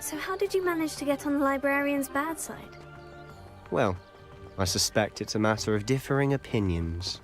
So how did you manage to get on the librarian's bad side? Well, I suspect it's a matter of differing opinions.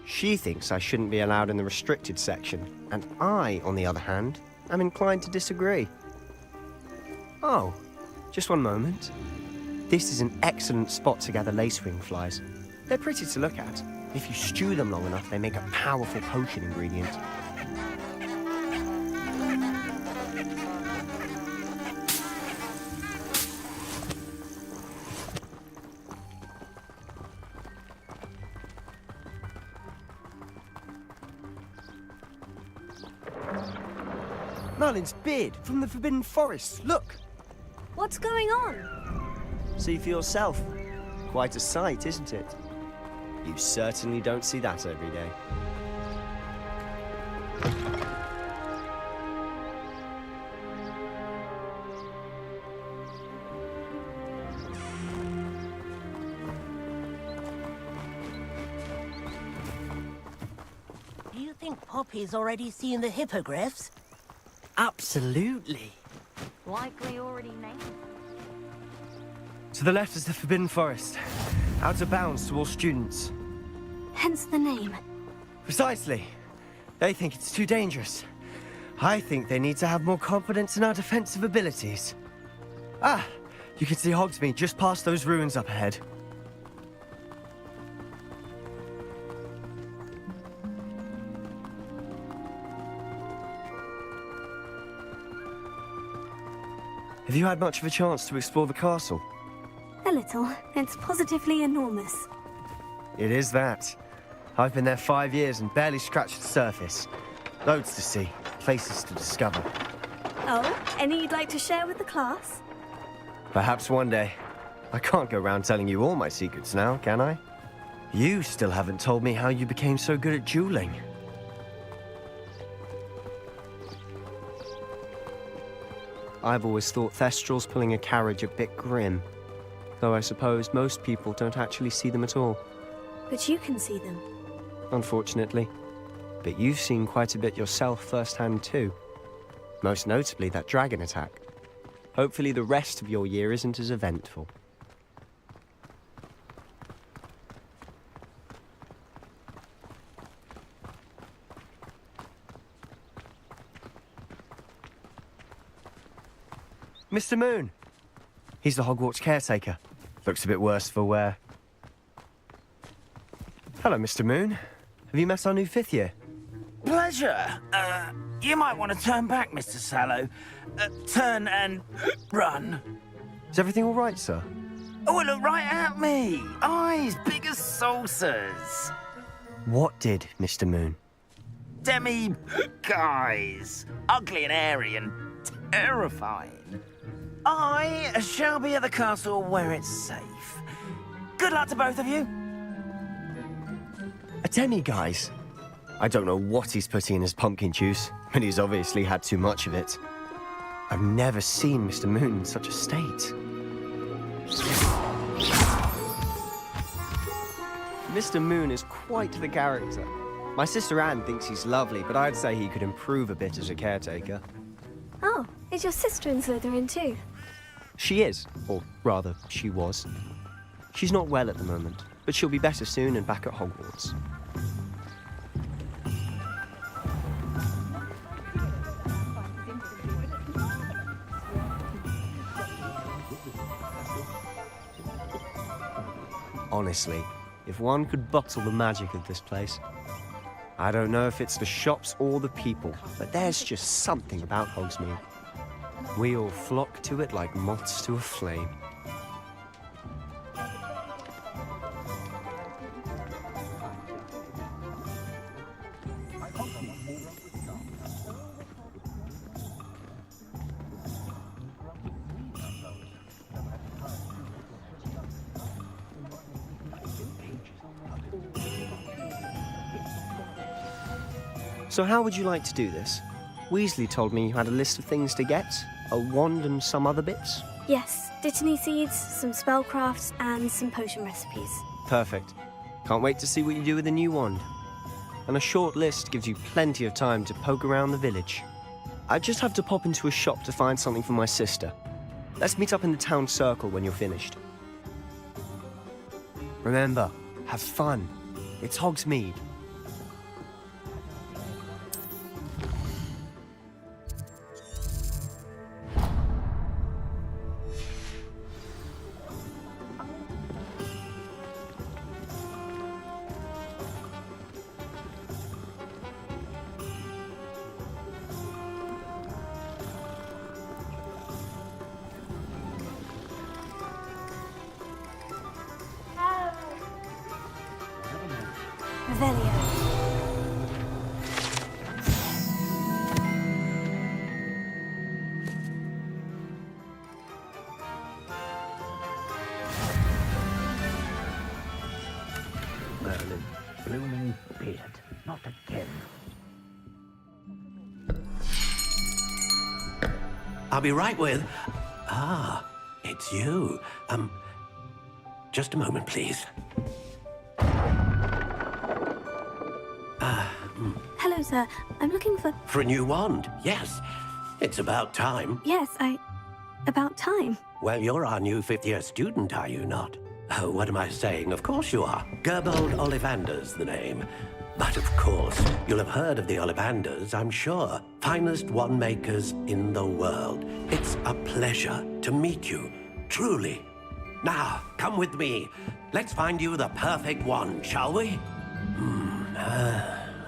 She thinks I shouldn't be allowed in the restricted section, and I, on the other hand, am inclined to disagree. Oh, just one moment. This is an excellent spot to gather lacewing flies. They're pretty to look at. If you stew them long enough, they make a powerful potion ingredient. Merlin's beard from the Forbidden Forest. Look! What's going on? See for yourself. Quite a sight, isn't it? You certainly don't see that every day. Do you think Poppy's already seen the hippogriffs? Absolutely. Likely already named. To the left is the Forbidden Forest. Out of bounds to all students. Hence the name. Precisely. They think it's too dangerous. I think they need to have more confidence in our defensive abilities. Ah, you can see Hogsmeade just past those ruins up ahead. Have you had much of a chance to explore the castle? A little. It's positively enormous. It is that. I've been there 5 years and barely scratched the surface. Loads to see, places to discover. Oh, any you'd like to share with the class? Perhaps one day. I can't go around telling you all my secrets now, can I? You still haven't told me how you became so good at dueling. I've always thought Thestrals pulling a carriage a bit grim. Though I suppose most people don't actually see them at all. But you can see them. Unfortunately. But you've seen quite a bit yourself firsthand too. Most notably that dragon attack. Hopefully the rest of your year isn't as eventful. Mr. Moon! He's the Hogwarts caretaker. Looks a bit worse for wear. Hello, Mr. Moon. Have you met our new 5th year? Pleasure. You might want to turn back, Mr. Sallow. Turn and run. Is everything all right, sir? Oh, look right at me. Eyes big as saucers. What did, Mr. Moon? Guys. Ugly and hairy and terrifying. I shall be at the castle where it's safe. Good luck to both of you. A demi-guise? I don't know what he's putting in his pumpkin juice, but he's obviously had too much of it. I've never seen Mr. Moon in such a state. Mr. Moon is quite the character. My sister Anne thinks he's lovely, but I'd say he could improve a bit as a caretaker. Oh, is your sister in Slytherin too? She is, or rather, she was. She's not well at the moment, but she'll be better soon and back at Hogwarts. Honestly, if one could bottle the magic of this place. I don't know if it's the shops or the people, but there's just something about Hogsmeade. We all flock to it like moths to a flame. So how would you like to do this? Weasley told me you had a list of things to get, a wand and some other bits. Yes, dittany seeds, some spellcrafts, and some potion recipes. Perfect. Can't wait to see what you do with the new wand. And a short list gives you plenty of time to poke around the village. I just have to pop into a shop to find something for my sister. Let's meet up in the town circle when you're finished. Remember, have fun. It's Hogsmeade. Revelio. Merlin, blooming beard, not again. I'll be right with... Ah, it's you. Just a moment, please. Hello, sir. I'm looking for... For a new wand, yes. It's about time. Yes, about time. Well, you're our new 5th year student, are you not? Oh, what am I saying? Of course you are. Gerbold Ollivander's the name. But of course, you'll have heard of the Ollivanders, I'm sure. Finest wand makers in the world. It's a pleasure to meet you, truly. Now, come with me. Let's find you the perfect wand, shall we?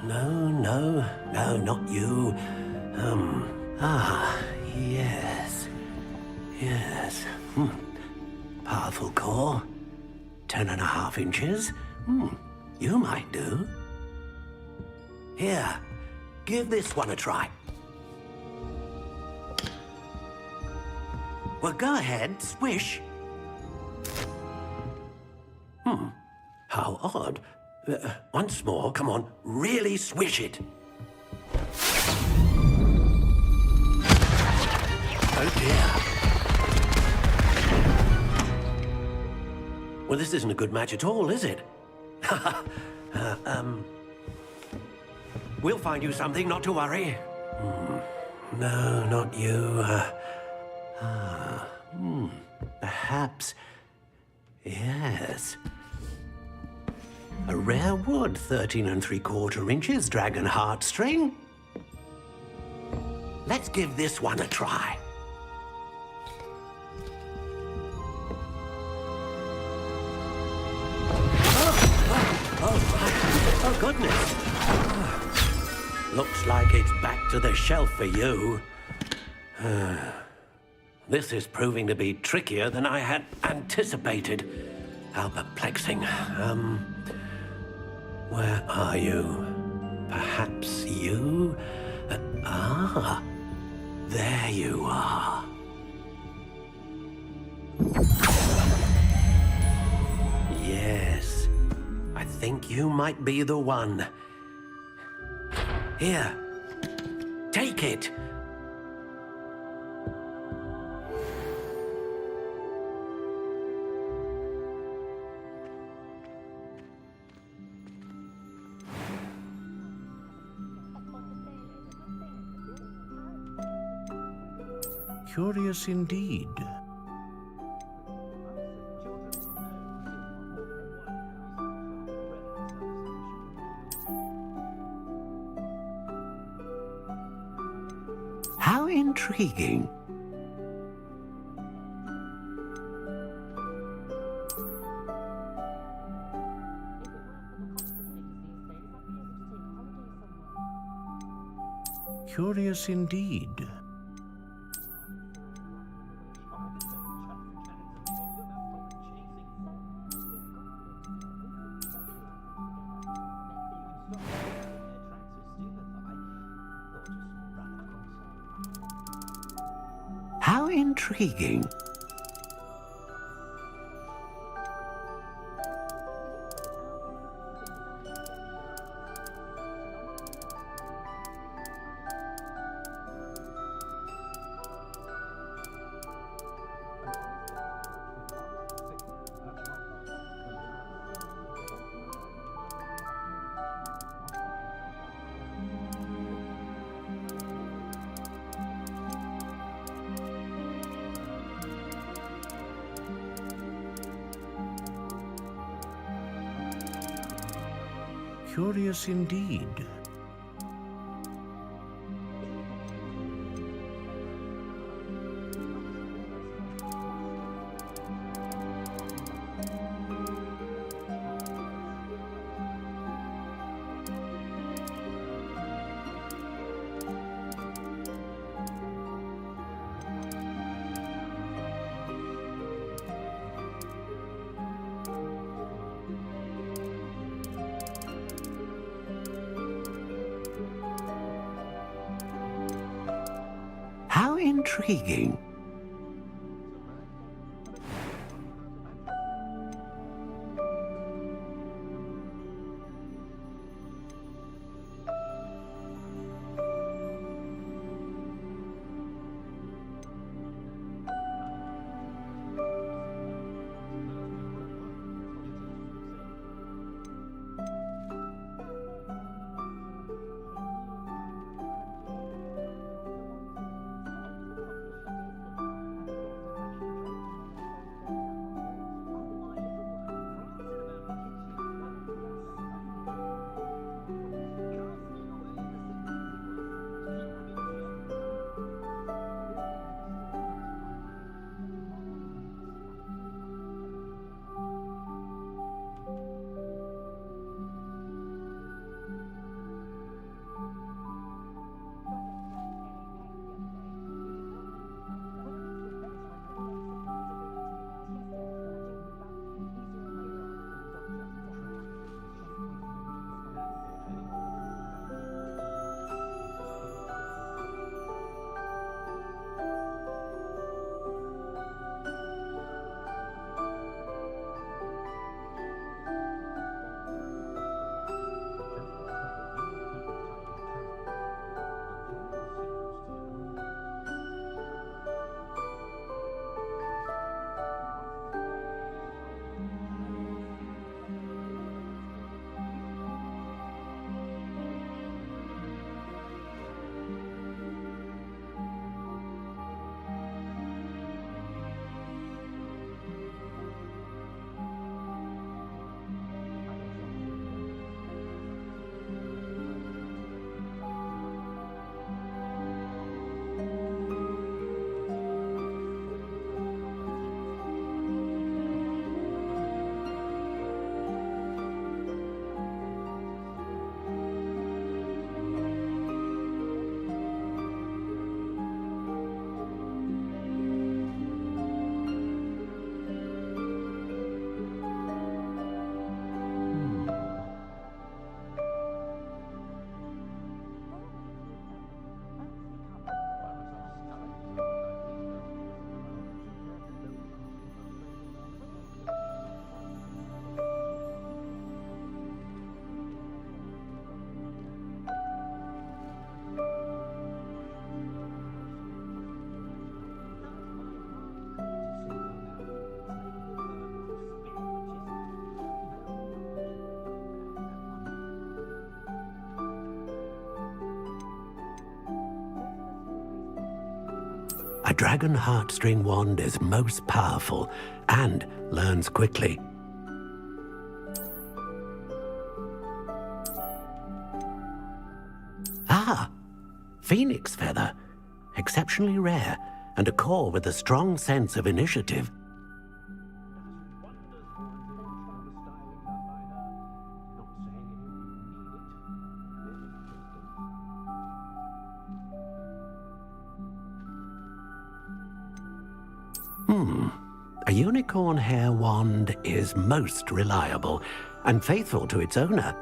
No, not you. Yes. Powerful core. 10.5 inches. You might do. Here, give this one a try. Well, go ahead, swish. How odd. Once more, come on, really swish it. Oh dear. Well, this isn't a good match at all, is it? We'll find you something, not to worry. No, not you. Perhaps... Yes. A rare wood, 13 3/4 inches, dragon heartstring. Let's give this one a try. Oh, right. goodness. Looks like it's back to the shelf for you. This is proving to be trickier than I had anticipated. How perplexing. Where are you? Perhaps you? There you are. Yes, I think you might be the one. Here, take it. Curious indeed. How intriguing. Curious indeed. How intriguing. Curious indeed. How intriguing. A dragon heartstring wand is most powerful and learns quickly. Ah, phoenix feather. Exceptionally rare, and a core with a strong sense of initiative. A unicorn hair wand is most reliable and faithful to its owner.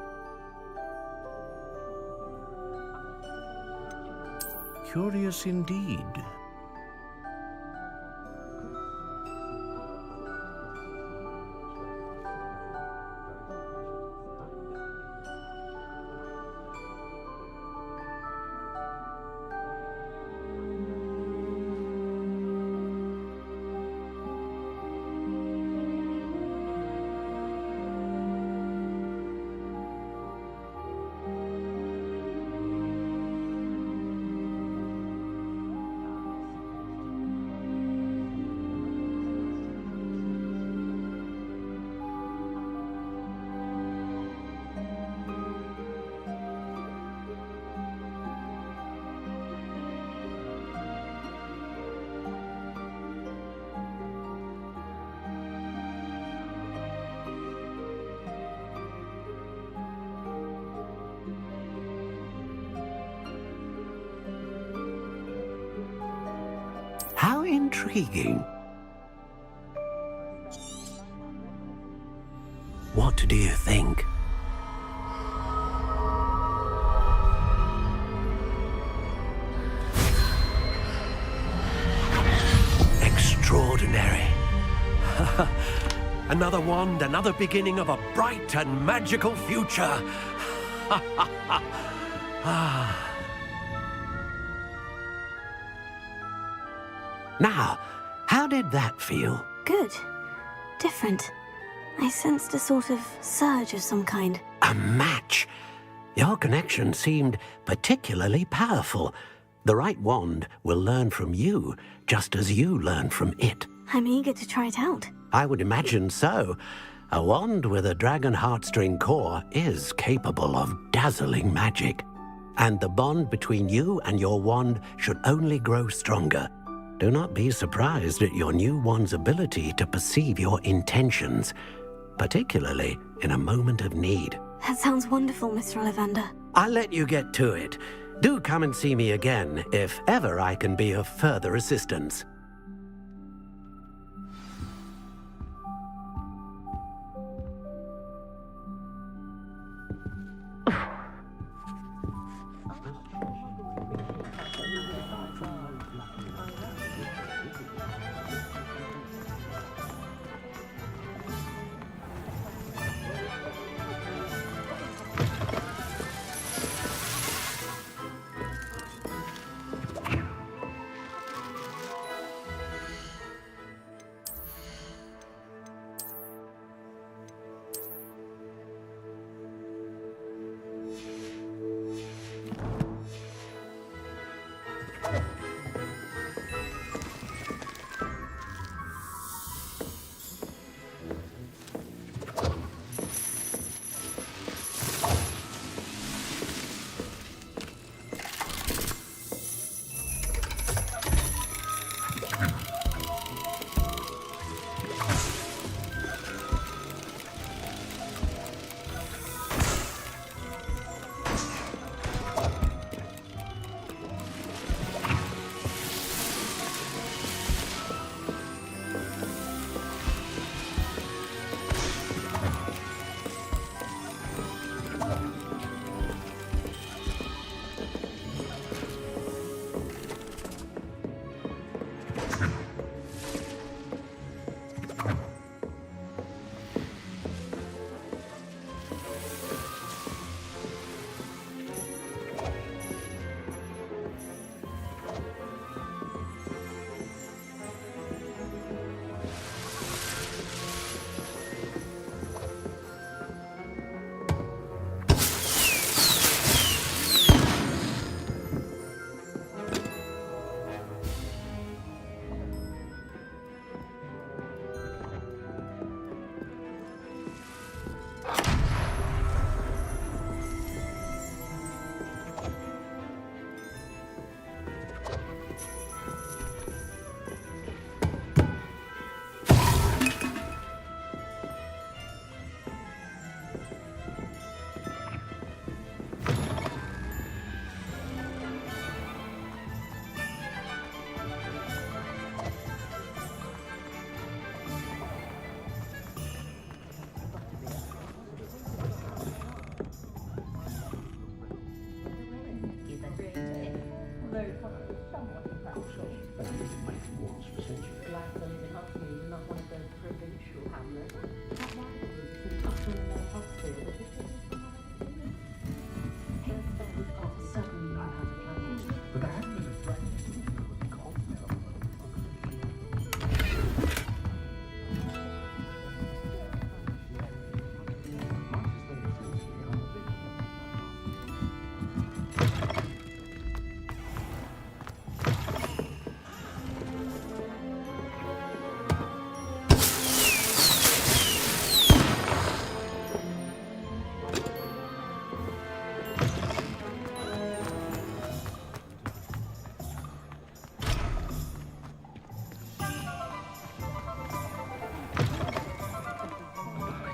Curious indeed. How intriguing. What do you think? Extraordinary. Another wand, another beginning of a bright and magical future. Now, how did that feel? Good. Different. I sensed a sort of surge of some kind. A match. Your connection seemed particularly powerful. The right wand will learn from you, just as you learn from it. I'm eager to try it out. I would imagine so. A wand with a dragon heartstring core is capable of dazzling magic. And the bond between you and your wand should only grow stronger. Do not be surprised at your new wand's ability to perceive your intentions, particularly in a moment of need. That sounds wonderful, Mr. Ollivander. I'll let you get to it. Do come and see me again if ever I can be of further assistance.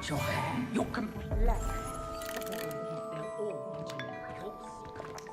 Your hair, your complexion. They're all wanting your secrets.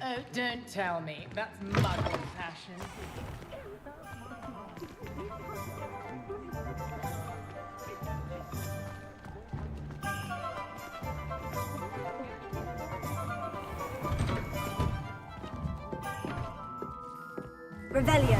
Oh, don't tell me. That's muggle fashion. Revelio.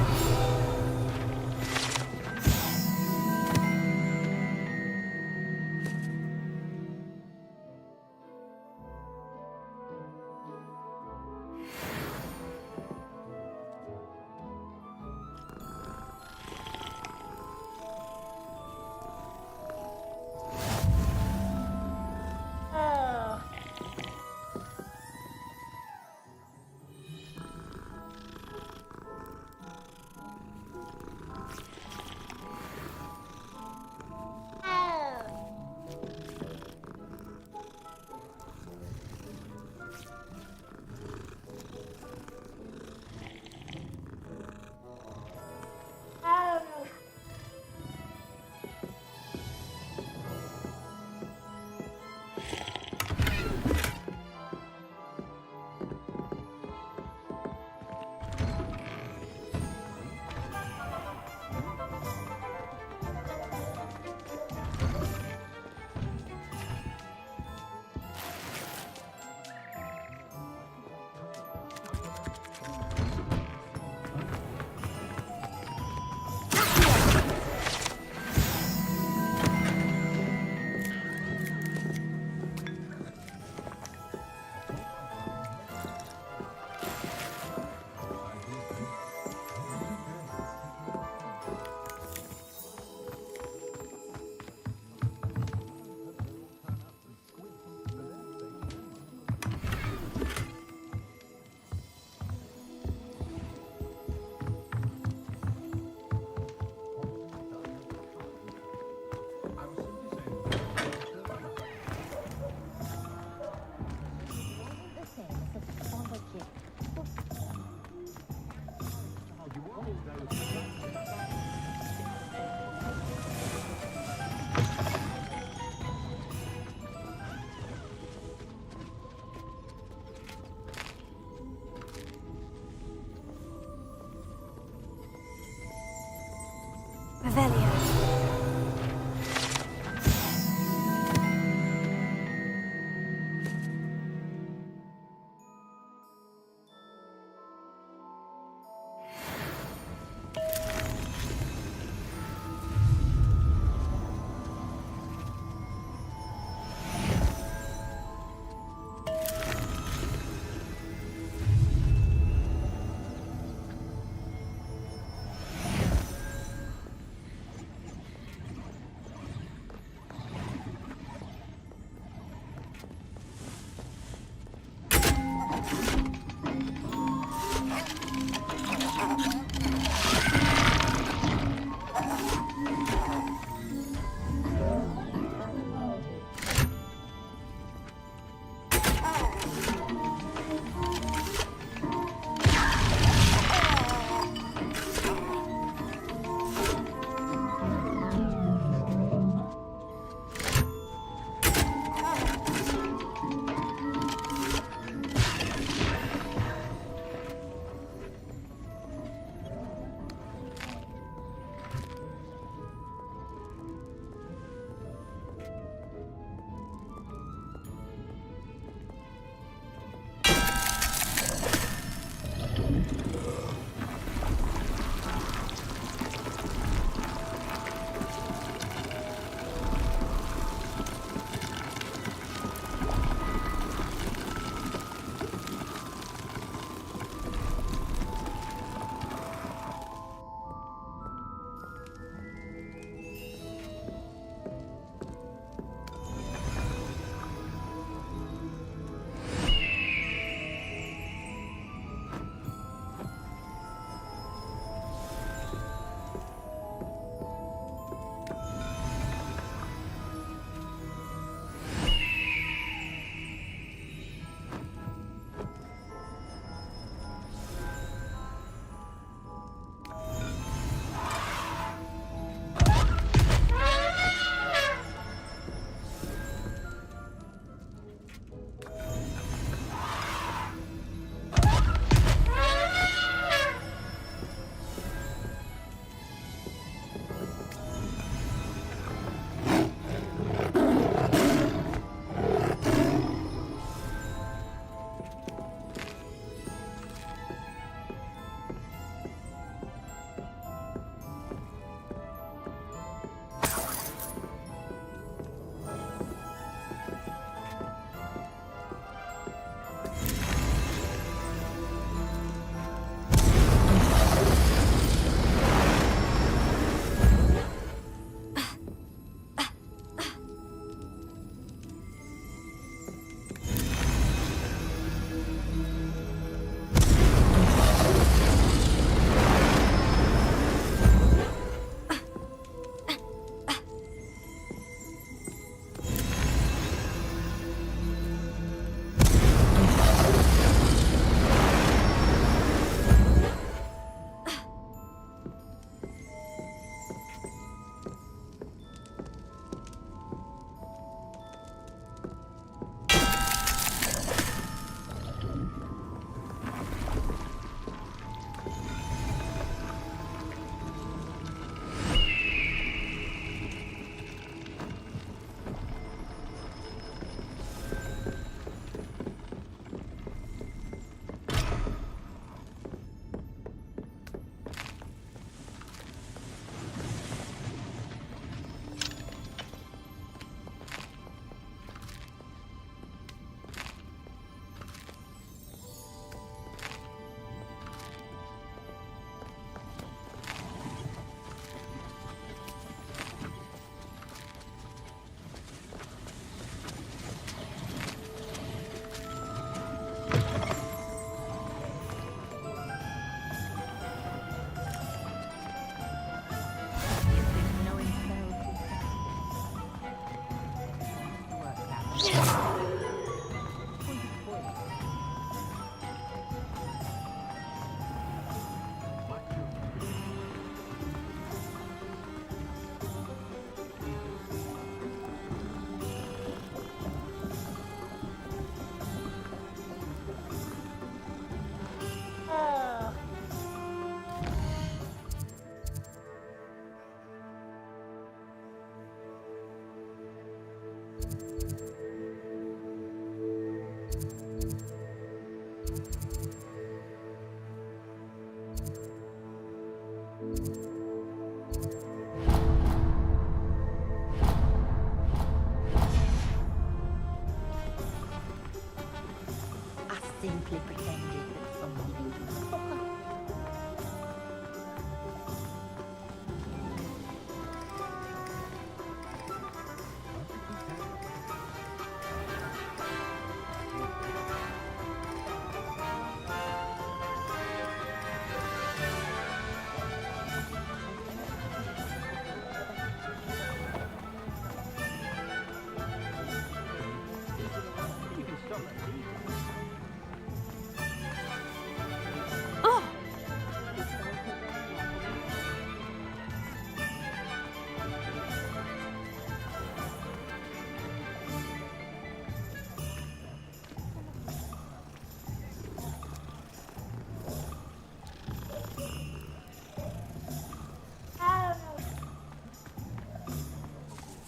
I simply pretended that someone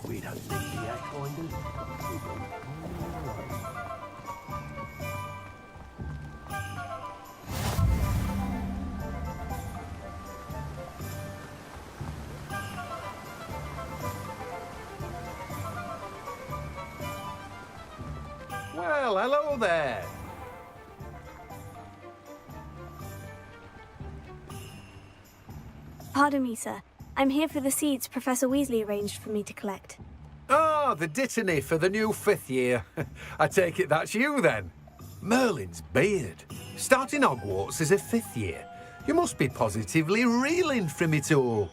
We don't need the act finders. Well, hello there. Pardon me, sir. I'm here for the seeds Professor Weasley arranged for me to collect. Ah, the dittany for the new 5th year. I take it that's you, then. Merlin's beard. Starting Hogwarts as a 5th year. You must be positively reeling from it all.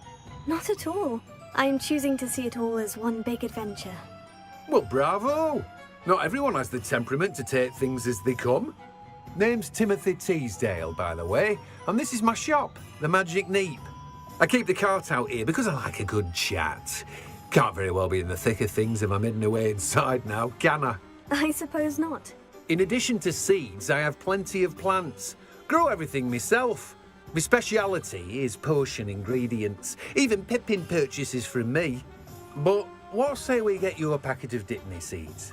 Not at all. I am choosing to see it all as one big adventure. Well, bravo. Not everyone has the temperament to take things as they come. Name's Timothy Teasdale, by the way, and this is my shop, the Magic Neep. I keep the cart out here because I like a good chat. Can't very well be in the thick of things if I'm hidden away inside now, can I? I suppose not. In addition to seeds, I have plenty of plants. Grow everything myself. My speciality is potion ingredients. Even Pippin purchases from me. But what say we get you a packet of dittany seeds?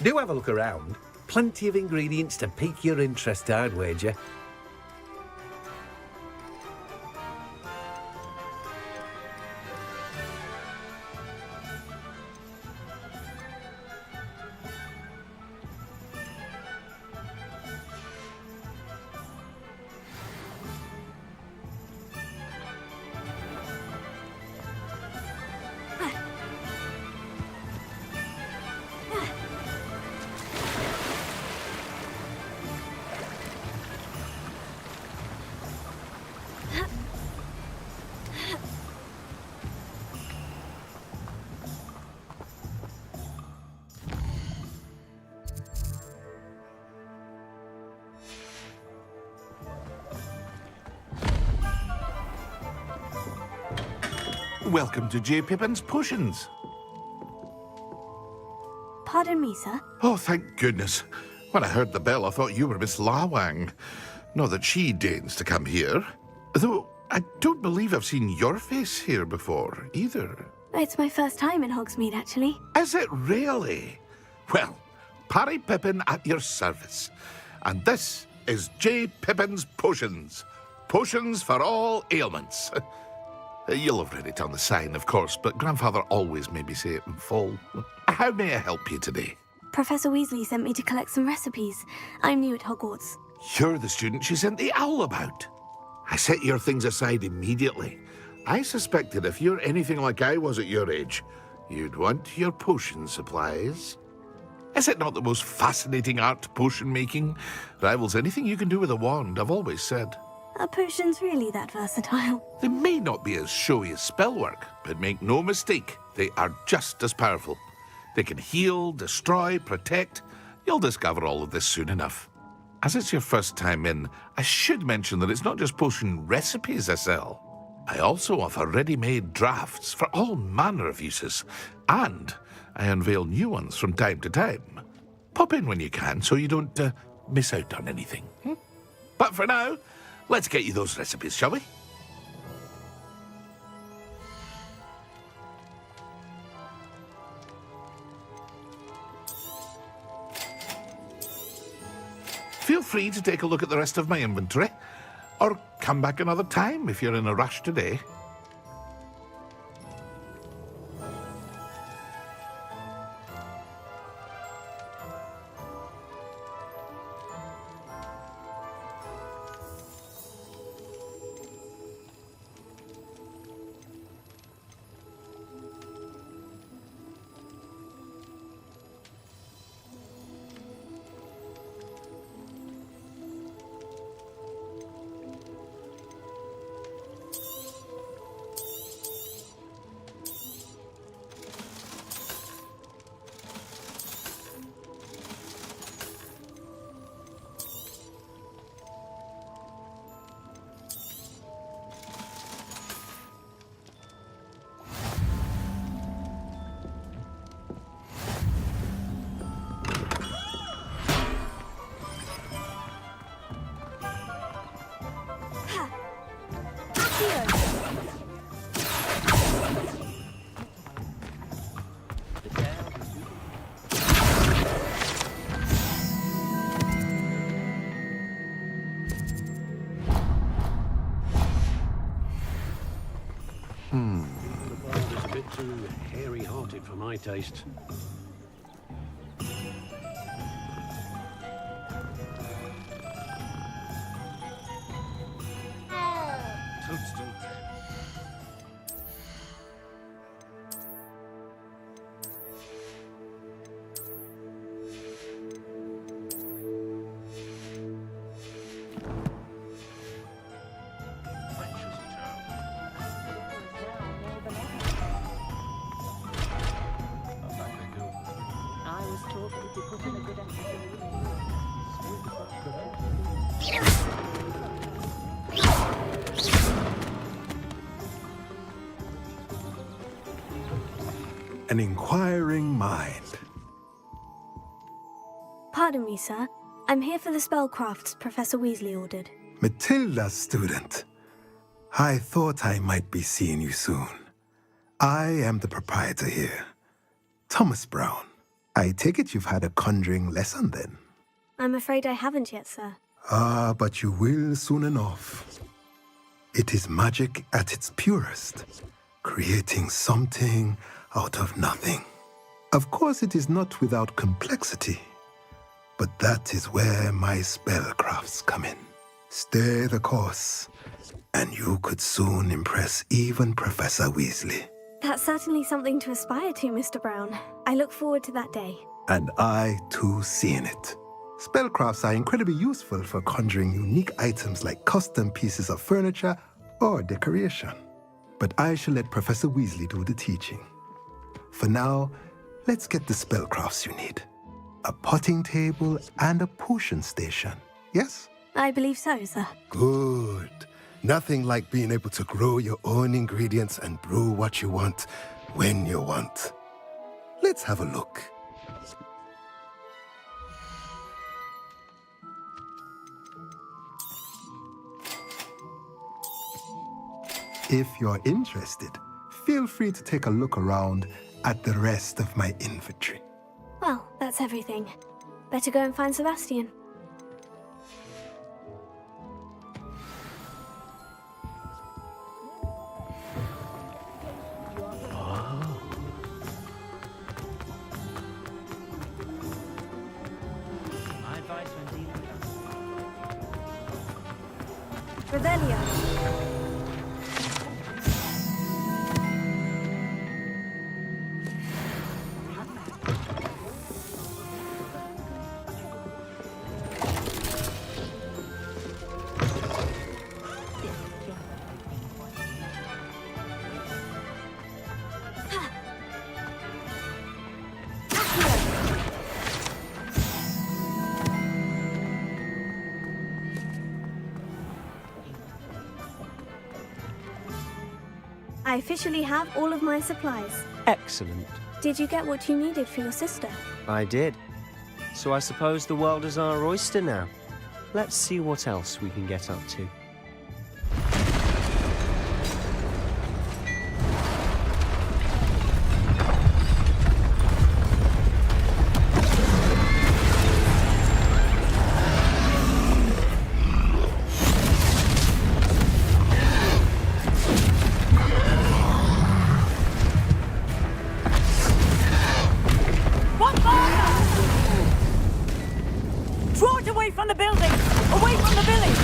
Do have a look around. Plenty of ingredients to pique your interest, I'd wager. Welcome to J. Pippin's Potions. Pardon me, sir. Oh, thank goodness. When I heard the bell, I thought you were Miss Lawang. Not that she deigns to come here. Though I don't believe I've seen your face here before, either. It's my first time in Hogsmeade, actually. Is it really? Well, Parry Pippin at your service. And this is J. Pippin's Potions. Potions for all ailments. You'll have read it on the sign, of course, but Grandfather always made me say it in full. How may I help you today? Professor Weasley sent me to collect some recipes. I'm new at Hogwarts. You're the student she sent the owl about. I set your things aside immediately. I suspected if you're anything like I was at your age, you'd want your potion supplies. Is it not the most fascinating art, potion making? Rivals anything you can do with a wand, I've always said. Are potions really that versatile? They may not be as showy as spellwork, but make no mistake, they are just as powerful. They can heal, destroy, protect. You'll discover all of this soon enough. As it's your first time in, I should mention that it's not just potion recipes I sell. I also offer ready-made drafts for all manner of uses, and I unveil new ones from time to time. Pop in when you can so you don't miss out on anything. But for now, let's get you those recipes, shall we? Feel free to take a look at the rest of my inventory, or come back another time if you're in a rush today. The world is a bit too hairy-hearted for my taste. An inquiring mind. Pardon me, sir. I'm here for the spellcrafts Professor Weasley ordered. Matilda's student. I thought I might be seeing you soon. I am the proprietor here, Thomas Brown. I take it you've had a conjuring lesson then? I'm afraid I haven't yet, sir. Ah, but you will soon enough. It is magic at its purest, creating something out of nothing. Of course, it is not without complexity, but that is where my spellcrafts come in. Stay the course, and you could soon impress even Professor Weasley. That's certainly something to aspire to, Mr. Brown. I look forward to that day. And I, too, seeing it. Spellcrafts are incredibly useful for conjuring unique items like custom pieces of furniture or decoration. But I shall let Professor Weasley do the teaching. For now, let's get the spellcrafts you need. A potting table and a potion station, yes? I believe so, sir. Good. Nothing like being able to grow your own ingredients and brew what you want, when you want. Let's have a look. If you're interested, feel free to take a look around at the rest of my inventory. Well, that's everything. Better go and find Sebastian. My advice when dealing with Revelio. I officially have all of my supplies. Excellent. Did you get what you needed for your sister? I did. So I suppose the world is our oyster now. Let's see what else we can get up to. Draw it away from the building! Away from the village!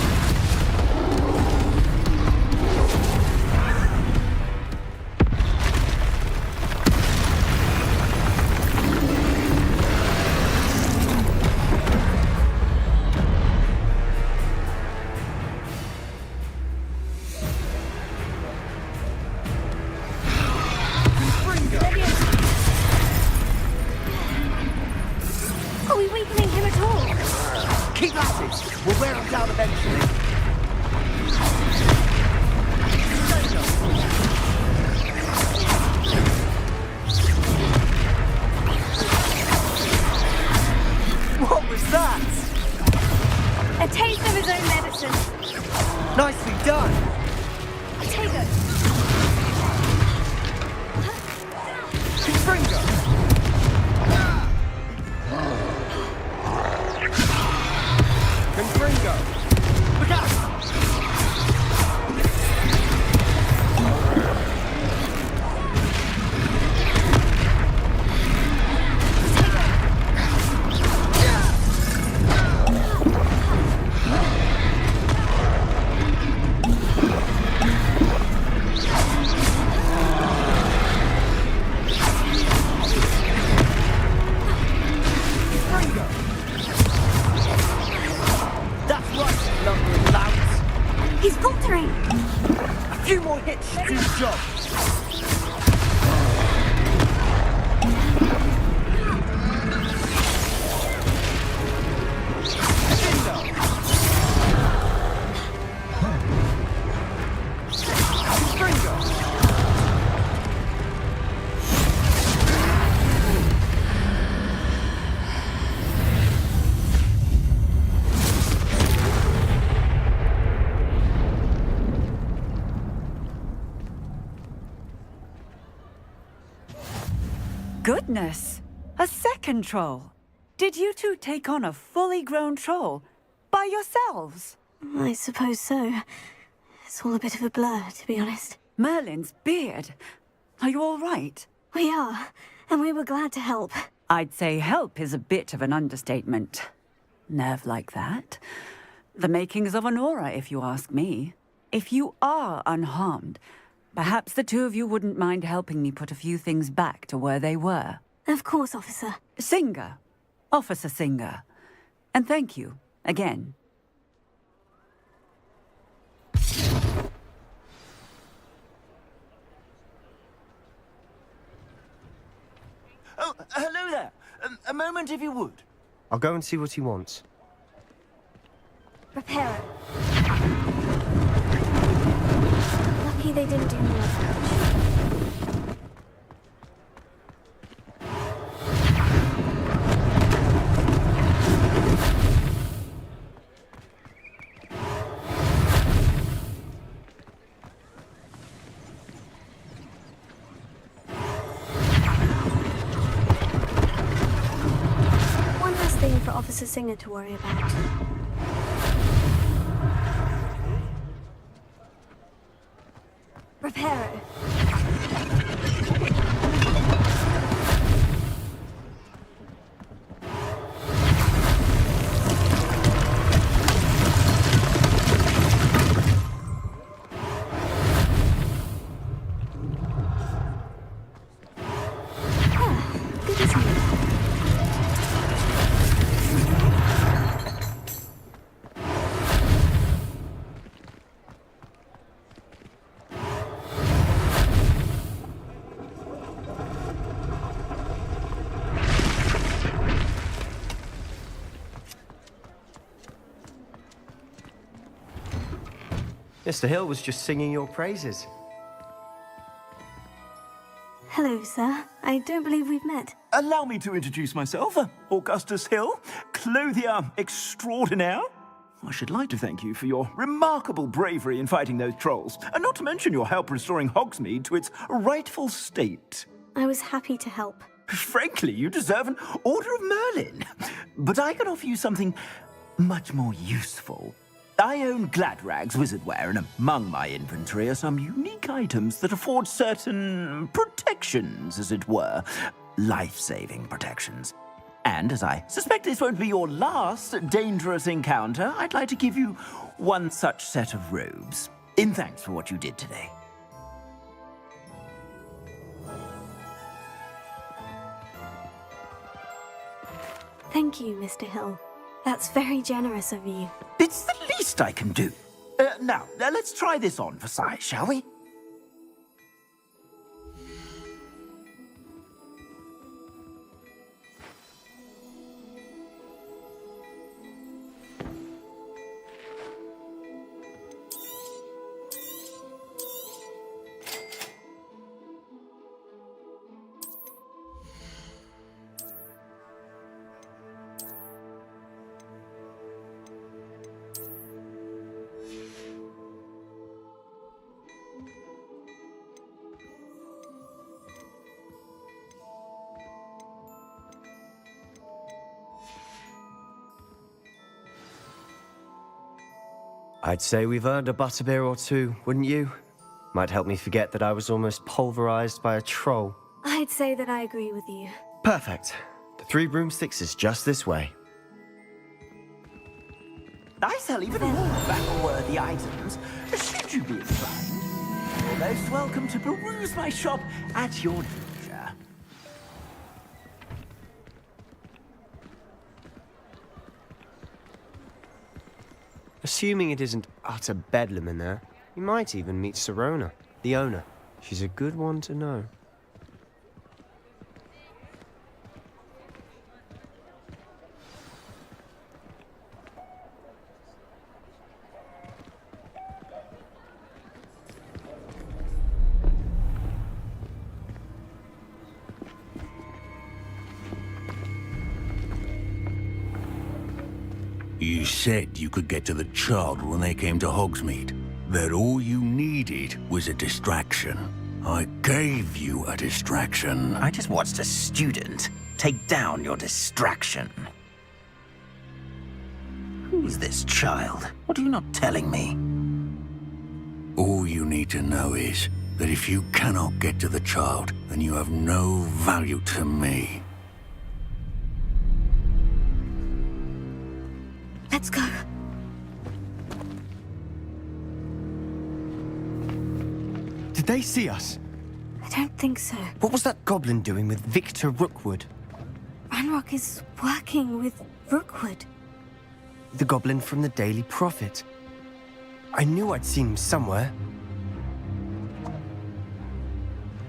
Are we weakening him at all? Keep at it! We'll wear him down eventually. What was that? A taste of his own medicine. Nicely done! Potato! Confringo! Confringo! Look out! He's faltering! A few more hits should do the job. Goodness! A second troll! Did you two take on a fully grown troll? By yourselves? I suppose so. It's all a bit of a blur, to be honest. Merlin's beard. Are you all right? We are, and we were glad to help. I'd say help is a bit of an understatement. Nerve like that. The makings of an aura, if you ask me. If you are unharmed, perhaps the two of you wouldn't mind helping me put a few things back to where they were. Of course, officer. Singer. Officer Singer. And thank you, again. Oh, hello there. A moment if you would. I'll go and see what he wants. Prepare it. Lucky they didn't do more damage. One last thing for Officer Singer to worry about. Reparo. Good as new. Mr. Hill was just singing your praises. Hello, sir. I don't believe we've met. Allow me to introduce myself, Augustus Hill, clothier extraordinaire. I should like to thank you for your remarkable bravery in fighting those trolls, and not to mention your help restoring Hogsmeade to its rightful state. I was happy to help. Frankly, you deserve an Order of Merlin. But I can offer you something much more useful. I own Gladrag's wizardware, and among my inventory are some unique items that afford certain protections, as it were. Life-saving protections. And as I suspect this won't be your last dangerous encounter, I'd like to give you one such set of robes, in thanks for what you did today. Thank you, Mr. Hill. That's very generous of you. It's the least I can do. Now, let's try this on for size, shall we? I'd say we've earned a butterbeer or two, wouldn't you? Might help me forget that I was almost pulverized by a troll. I'd say that I agree with you. Perfect. The 3 broomsticks is just this way. I sell even more battle-worthy items, should you be inclined. You're most welcome to peruse my shop at your leisure. Assuming it isn't utter bedlam in there, you might even meet Sirona, the owner. She's a good one to know. You said you could get to the child when they came to Hogsmeade. That all you needed was a distraction. I gave you a distraction. I just watched a student take down your distraction. Who's this child? What are you not telling me? All you need to know is that if you cannot get to the child, then you have no value to me. Let's go. Did they see us? I don't think so. What was that goblin doing with Victor Rookwood? Ranrock is working with Rookwood. The goblin from the Daily Prophet. I knew I'd seen him somewhere.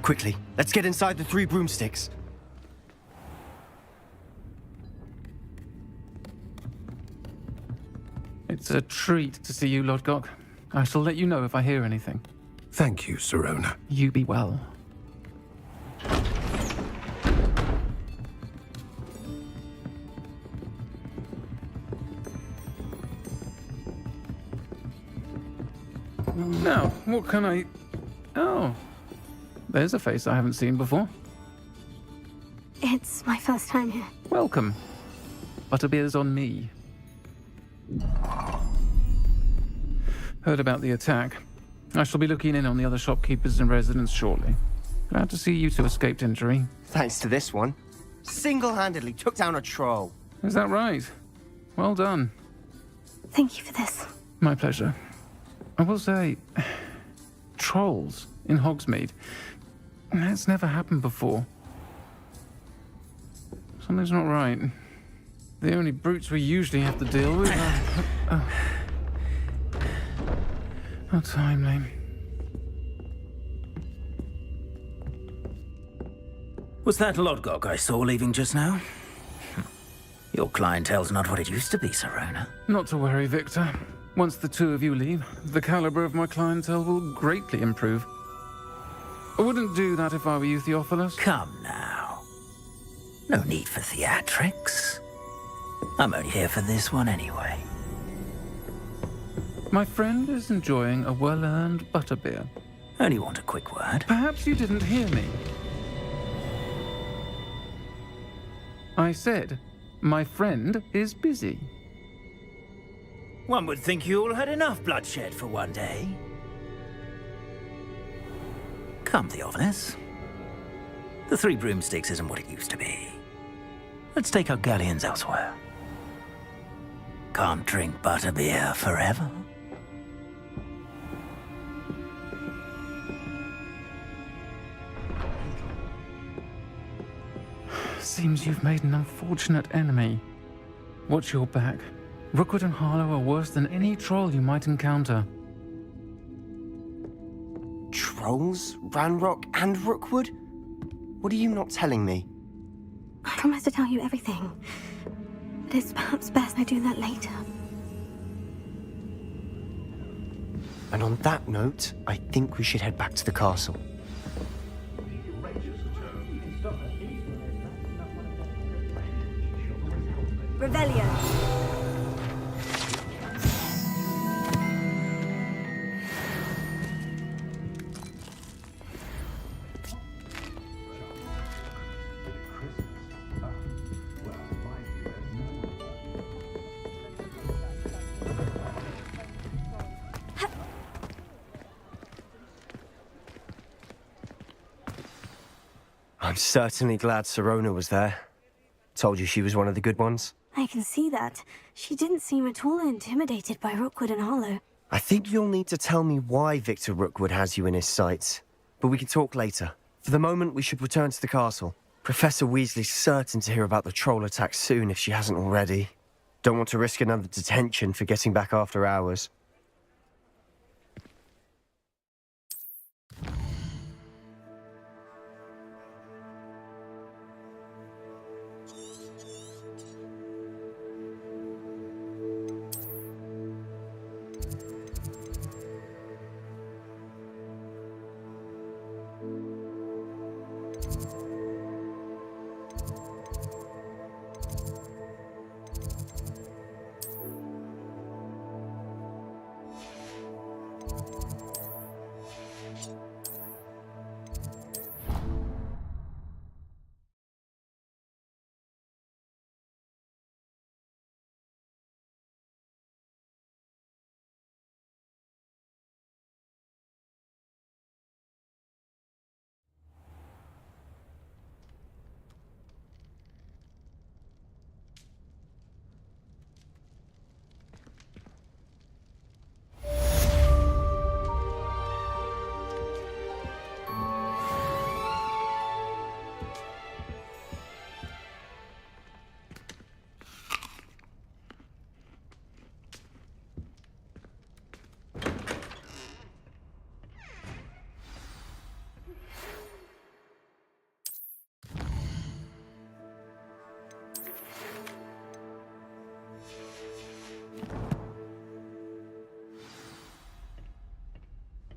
Quickly, let's get inside the 3 broomsticks. It's a treat to see you, Lodgok. I shall let you know if I hear anything. Thank you, Sirona. You be well. Now, what can I... Oh, there's a face I haven't seen before. It's my first time here. Welcome. Butterbeer's on me. Heard about the attack. I shall be looking in on the other shopkeepers and residents shortly. Glad to see you two escaped injury. Thanks to this one. Single-handedly took down a troll. Is that right? Well done. Thank you for this. My pleasure. I will say, trolls in Hogsmeade. That's never happened before. Something's not right. The only brutes we usually have to deal with are... How timely. Was that Lodgok I saw leaving just now? Your clientele's not what it used to be, Sirona. Not to worry, Victor. Once the 2 of you leave, the caliber of my clientele will greatly improve. I wouldn't do that if I were you, Theophilus. Come now. No need for theatrics. I'm only here for this one anyway. My friend is enjoying a well-earned butterbeer. Only want a quick word. Perhaps you didn't hear me. I said, my friend is busy. One would think you all had enough bloodshed for one day. Come, Theophilus. The Three Broomsticks isn't what it used to be. Let's take our galleons elsewhere. Can't drink butterbeer forever. Seems you've made an unfortunate enemy. Watch your back. Rookwood and Harlow are worse than any troll you might encounter. Trolls? Ranrock and Rookwood? What are you not telling me? I promised to tell you everything. But it's perhaps best I do that later. And on that note, I think we should head back to the castle. Revelio. I'm certainly glad Sirona was there. Told you she was one of the good ones. I can see that. She didn't seem at all intimidated by Rookwood and Harlow. I think you'll need to tell me why Victor Rookwood has you in his sights. But we can talk later. For the moment, we should return to the castle. Professor Weasley's certain to hear about the troll attack soon if she hasn't already. Don't want to risk another detention for getting back after hours.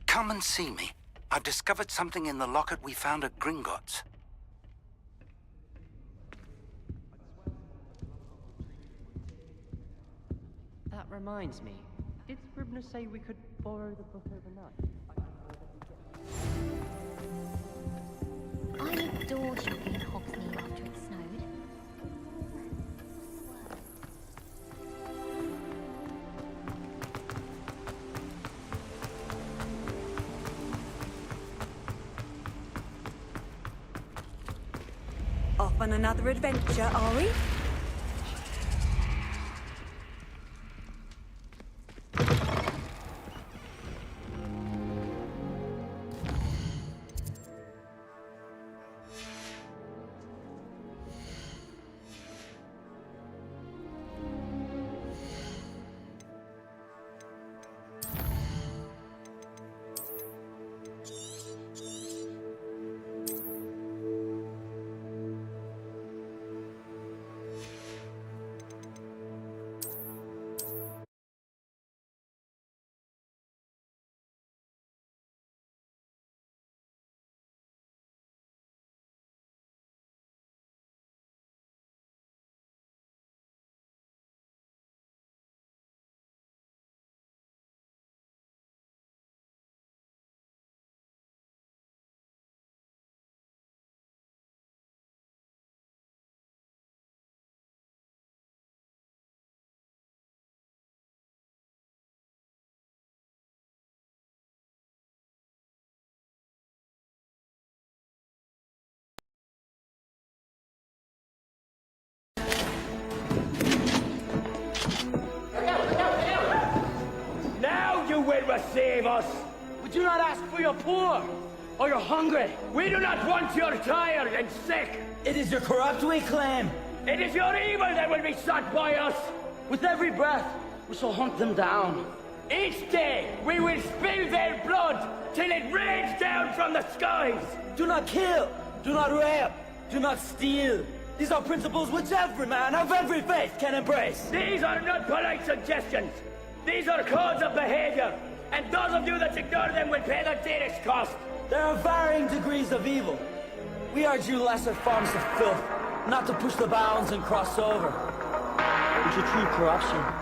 Come and see me. I've discovered something in the locket we found at Gringotts. That reminds me. Did Scribner say we could borrow the book overnight? I adore shopping in Hogsmeade after it snowed. Off on another adventure, are we? will receive us. We do not ask for your poor or your hungry. We do not want your tired and sick. It is your corrupt we claim. It is your evil that will be sought by us. With every breath, we shall hunt them down. Each day, we will spill their blood till it rains down from the skies. Do not kill. Do not rape. Do not steal. These are principles which every man of every faith can embrace. These are not polite suggestions. These are codes of behavior. And those of you that ignore them will pay the dearest cost. There are varying degrees of evil. We urge you lesser forms of filth, not to push the bounds and cross over into true corruption.